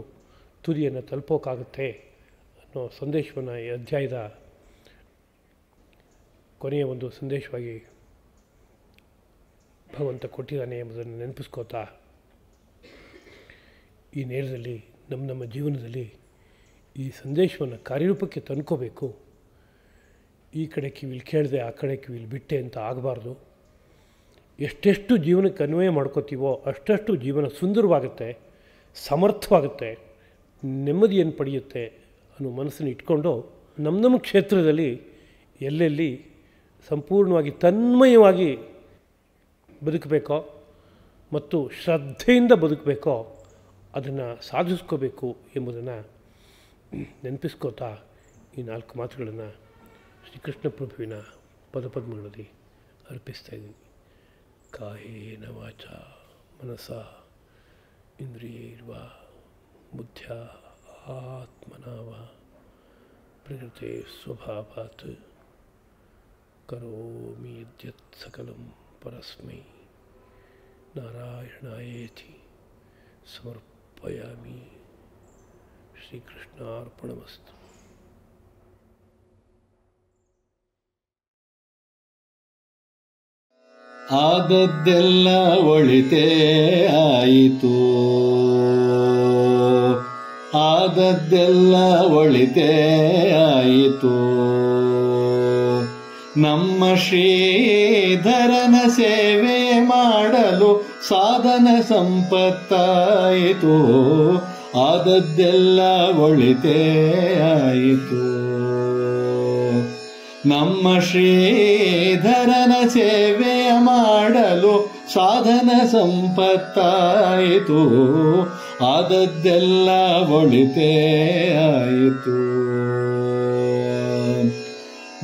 ತುದಿಯನ್ನು ತಲುಪೋಕ್ಕಾಗುತ್ತೆ ಅನ್ನೋ ಸಂದೇಶವನ್ನು ಈ ಅಧ್ಯಾಯದ ಕೊನೆಯ ಒಂದು ಸಂದೇಶವಾಗಿ ಭಗವಂತ ಕೊಟ್ಟಿದ್ದಾನೆ ಎಂಬುದನ್ನು ನೆನಪಿಸ್ಕೋತಾ ಈ ನೇರದಲ್ಲಿ ನಮ್ಮ ಜೀವನದಲ್ಲಿ ಈ ಸಂದೇಶವನ್ನು ಕಾರ್ಯರೂಪಕ್ಕೆ ತಂದ್ಕೋಬೇಕು. ಈ ಕಡೆ ಕಿವಿಲಿ ಕೇಳಿದೆ ಆ ಕಡೆ ಕಿವಿಲಿ ಬಿಟ್ಟೆ ಅಂತ ಆಗಬಾರ್ದು. ಎಷ್ಟೆಷ್ಟು ಜೀವನಕ್ಕೆ ಅನ್ವಯ ಮಾಡ್ಕೋತೀವೋ ಅಷ್ಟಷ್ಟು ಜೀವನ ಸುಂದರವಾಗುತ್ತೆ, ಸಮರ್ಥವಾಗುತ್ತೆ, ನೆಮ್ಮದಿಯನ್ನು ಪಡೆಯುತ್ತೆ ಅನ್ನೋ ಮನಸ್ಸನ್ನು ಇಟ್ಕೊಂಡು ನಮ್ಮ ಕ್ಷೇತ್ರದಲ್ಲಿ ಎಲ್ಲೆಲ್ಲಿ ಸಂಪೂರ್ಣವಾಗಿ ತನ್ಮಯವಾಗಿ ಬದುಕಬೇಕೋ ಮತ್ತು ಶ್ರದ್ಧೆಯಿಂದ ಬದುಕಬೇಕೋ ಅದನ್ನು ಸಾಧಿಸ್ಕೋಬೇಕು ಎಂಬುದನ್ನು ನೆನಪಿಸ್ಕೋತಾ ಈ 4 ಮಾತುಗಳನ್ನು ಶ್ರೀಕೃಷ್ಣ ಪ್ರಭುವಿನ ಪದಪದ್ಮಗಳಲ್ಲಿ ಅರ್ಪಿಸ್ತಾ ಇದ್ದೀನಿ. ಕಾಯೇನ ವಾಚ ಮನಸ ಇಂದ್ರಿಯೈರ್ವಾ ಬುದ್ಧ್ಯ ಆತ್ಮನಾವ ಪ್ರಕೃತೆ ಸ್ವಭಾವಾತ್ ಕರೋಮಿ ಯದ್ಯತ್ ಸಕಲಂ ಪರಸ್ಮೈ ನಾರಾಯಣಾಯೇತಿ ಸಮರ್ಪಯಾಮಿ. ಶ್ರೀಕೃಷ್ಣಾರ್ಪಣಮಸ್ತು. ಆದದ್ದೆಲ್ಲ ಒಳಿತೇ ಆಯಿತು, ಆದದ್ದೆಲ್ಲ ಒಳಿತೇ ಆಯಿತು. ನಮ್ಮ ಶ್ರೀಧರನ ಸೇವೆ ಮಾಡಲು ಸಾಧನ ಸಂಪತ್ತಾಯಿತು, ಆದದ್ದೆಲ್ಲ ಒಳಿತೇ ಆಯಿತು. ನಮ್ಮ ಶ್ರೀಧರನ ಸೇವೆಯ ಮಾಡಲು ಸಾಧನ ಸಂಪತ್ತಾಯಿತು, ಆದದ್ದೆಲ್ಲ ಒಳಿತೇ ಆಯಿತು.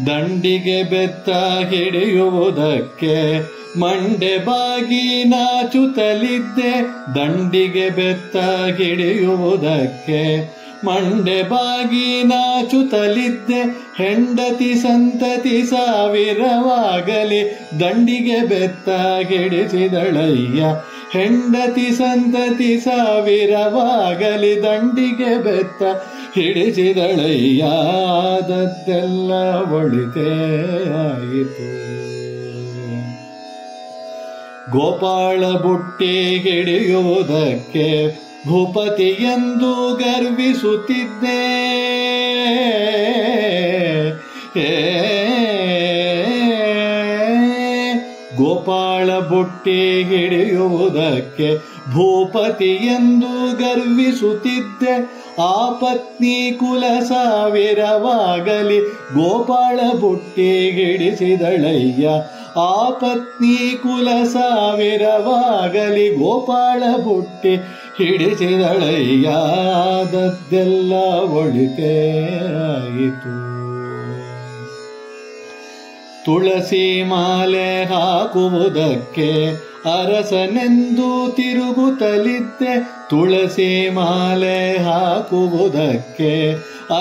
ದಂಡಿಗೆ ಬೆತ್ತ ಹಿಡಿಯುವುದಕ್ಕೆ ಮಂಡೆ ಬಾಗಿ ನಾಚುತ್ತಲಿದ್ದೆ, ದಂಡಿಗೆ ಬೆತ್ತ ಹಿಡಿಯುವುದಕ್ಕೆ ಮಂಡೆ ಬಾಗಿ ನಾಚುತ್ತಲಿದ್ದೆ. ಹೆಂಡತಿ ಸಂತತಿ ಸಾವಿರವಾಗಲಿ ದಂಡಿಗೆ ಬೆತ್ತ ಗಿಡಿಸಿದಳಯ್ಯ, ಹೆಂಡತಿ ಸಂತತಿ ಸಾವಿರವಾಗಲಿ ದಂಡಿಗೆ ಬೆತ್ತ ಹಿಡಿಸಿದಳಯ್ಯ, ಆದದ್ದೆಲ್ಲ ಒಳಿತೇ ಆಯಿತು. ಗೋಪಾಳ ಬುಟ್ಟಿ ಹಿಡಿಯುವುದಕ್ಕೆ ಭೂಪತಿ ಎಂದು ಗರ್ವಿಸುತ್ತಿದ್ದೆ, ಗೋಪಾಳ ಬುಟ್ಟಿ ಹಿಡಿಯುವುದಕ್ಕೆ ಭೂಪತಿ ಎಂದು ಗರ್ವಿಸುತ್ತಿದ್ದೆ. ಆ ಪತ್ನಿ ಕುಲ ಸಾವಿರವಾಗಲಿ ಗೋಪಾಳ ಬುಟ್ಟಿ ಹಿಡಿಸಿದಳಯ್ಯ, ಆ ಪತ್ನಿ ಕುಲ ಸಾವಿರವಾಗಲಿ ಗೋಪಾಳ ಬುಟ್ಟಿ ಹಿಡಿಸಿದಳಯ್ಯ, ಆದದ್ದೆಲ್ಲ ಒಳಿತೇ ಆಯಿತು. ತುಳಸಿ ಮಾಲೆ ಹಾಕುವುದಕ್ಕೆ ಅರಸನೆಂದು ತಿರುಗುತ್ತಲಿದ್ದೆ. ತುಳಸಿ ಮಾಲೆ ಹಾಕುವುದಕ್ಕೆ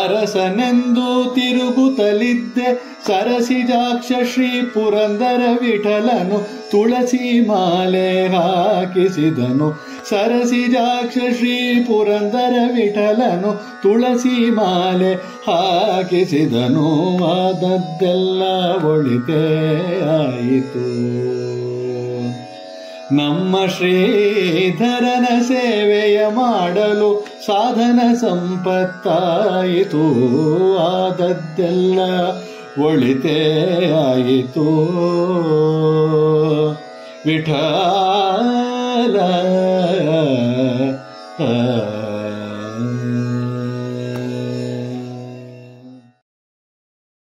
ಅರಸನೆಂದು ತಿರುಗುತ್ತಲಿದ್ದೆ. ಸರಸಿಜಾಕ್ಷ ಶ್ರೀ ಪುರಂದರ ವಿಠಲನು ತುಳಸಿ ಮಾಲೆ ಹಾಕಿಸಿದನು. ಸರಸಿಜಾಕ್ಷ ಶ್ರೀ ಪುರಂದರ ವಿಠಲನು ತುಳಸಿ ಮಾಲೆ ಹಾಕಿಸಿದನು. ಆದದ್ದೆಲ್ಲ ಒಳಿತೇ ಆಯಿತು. ನಮ್ಮ ಶ್ರೀಧರನ ಸೇವೆಯ ಮಾಡಲು ಸಾಧನ ಸಂಪತ್ತಾಯಿತು. ಆದದ್ದೆಲ್ಲ ಒಳಿತೇ ಆಯಿತು. ವಿಠಲ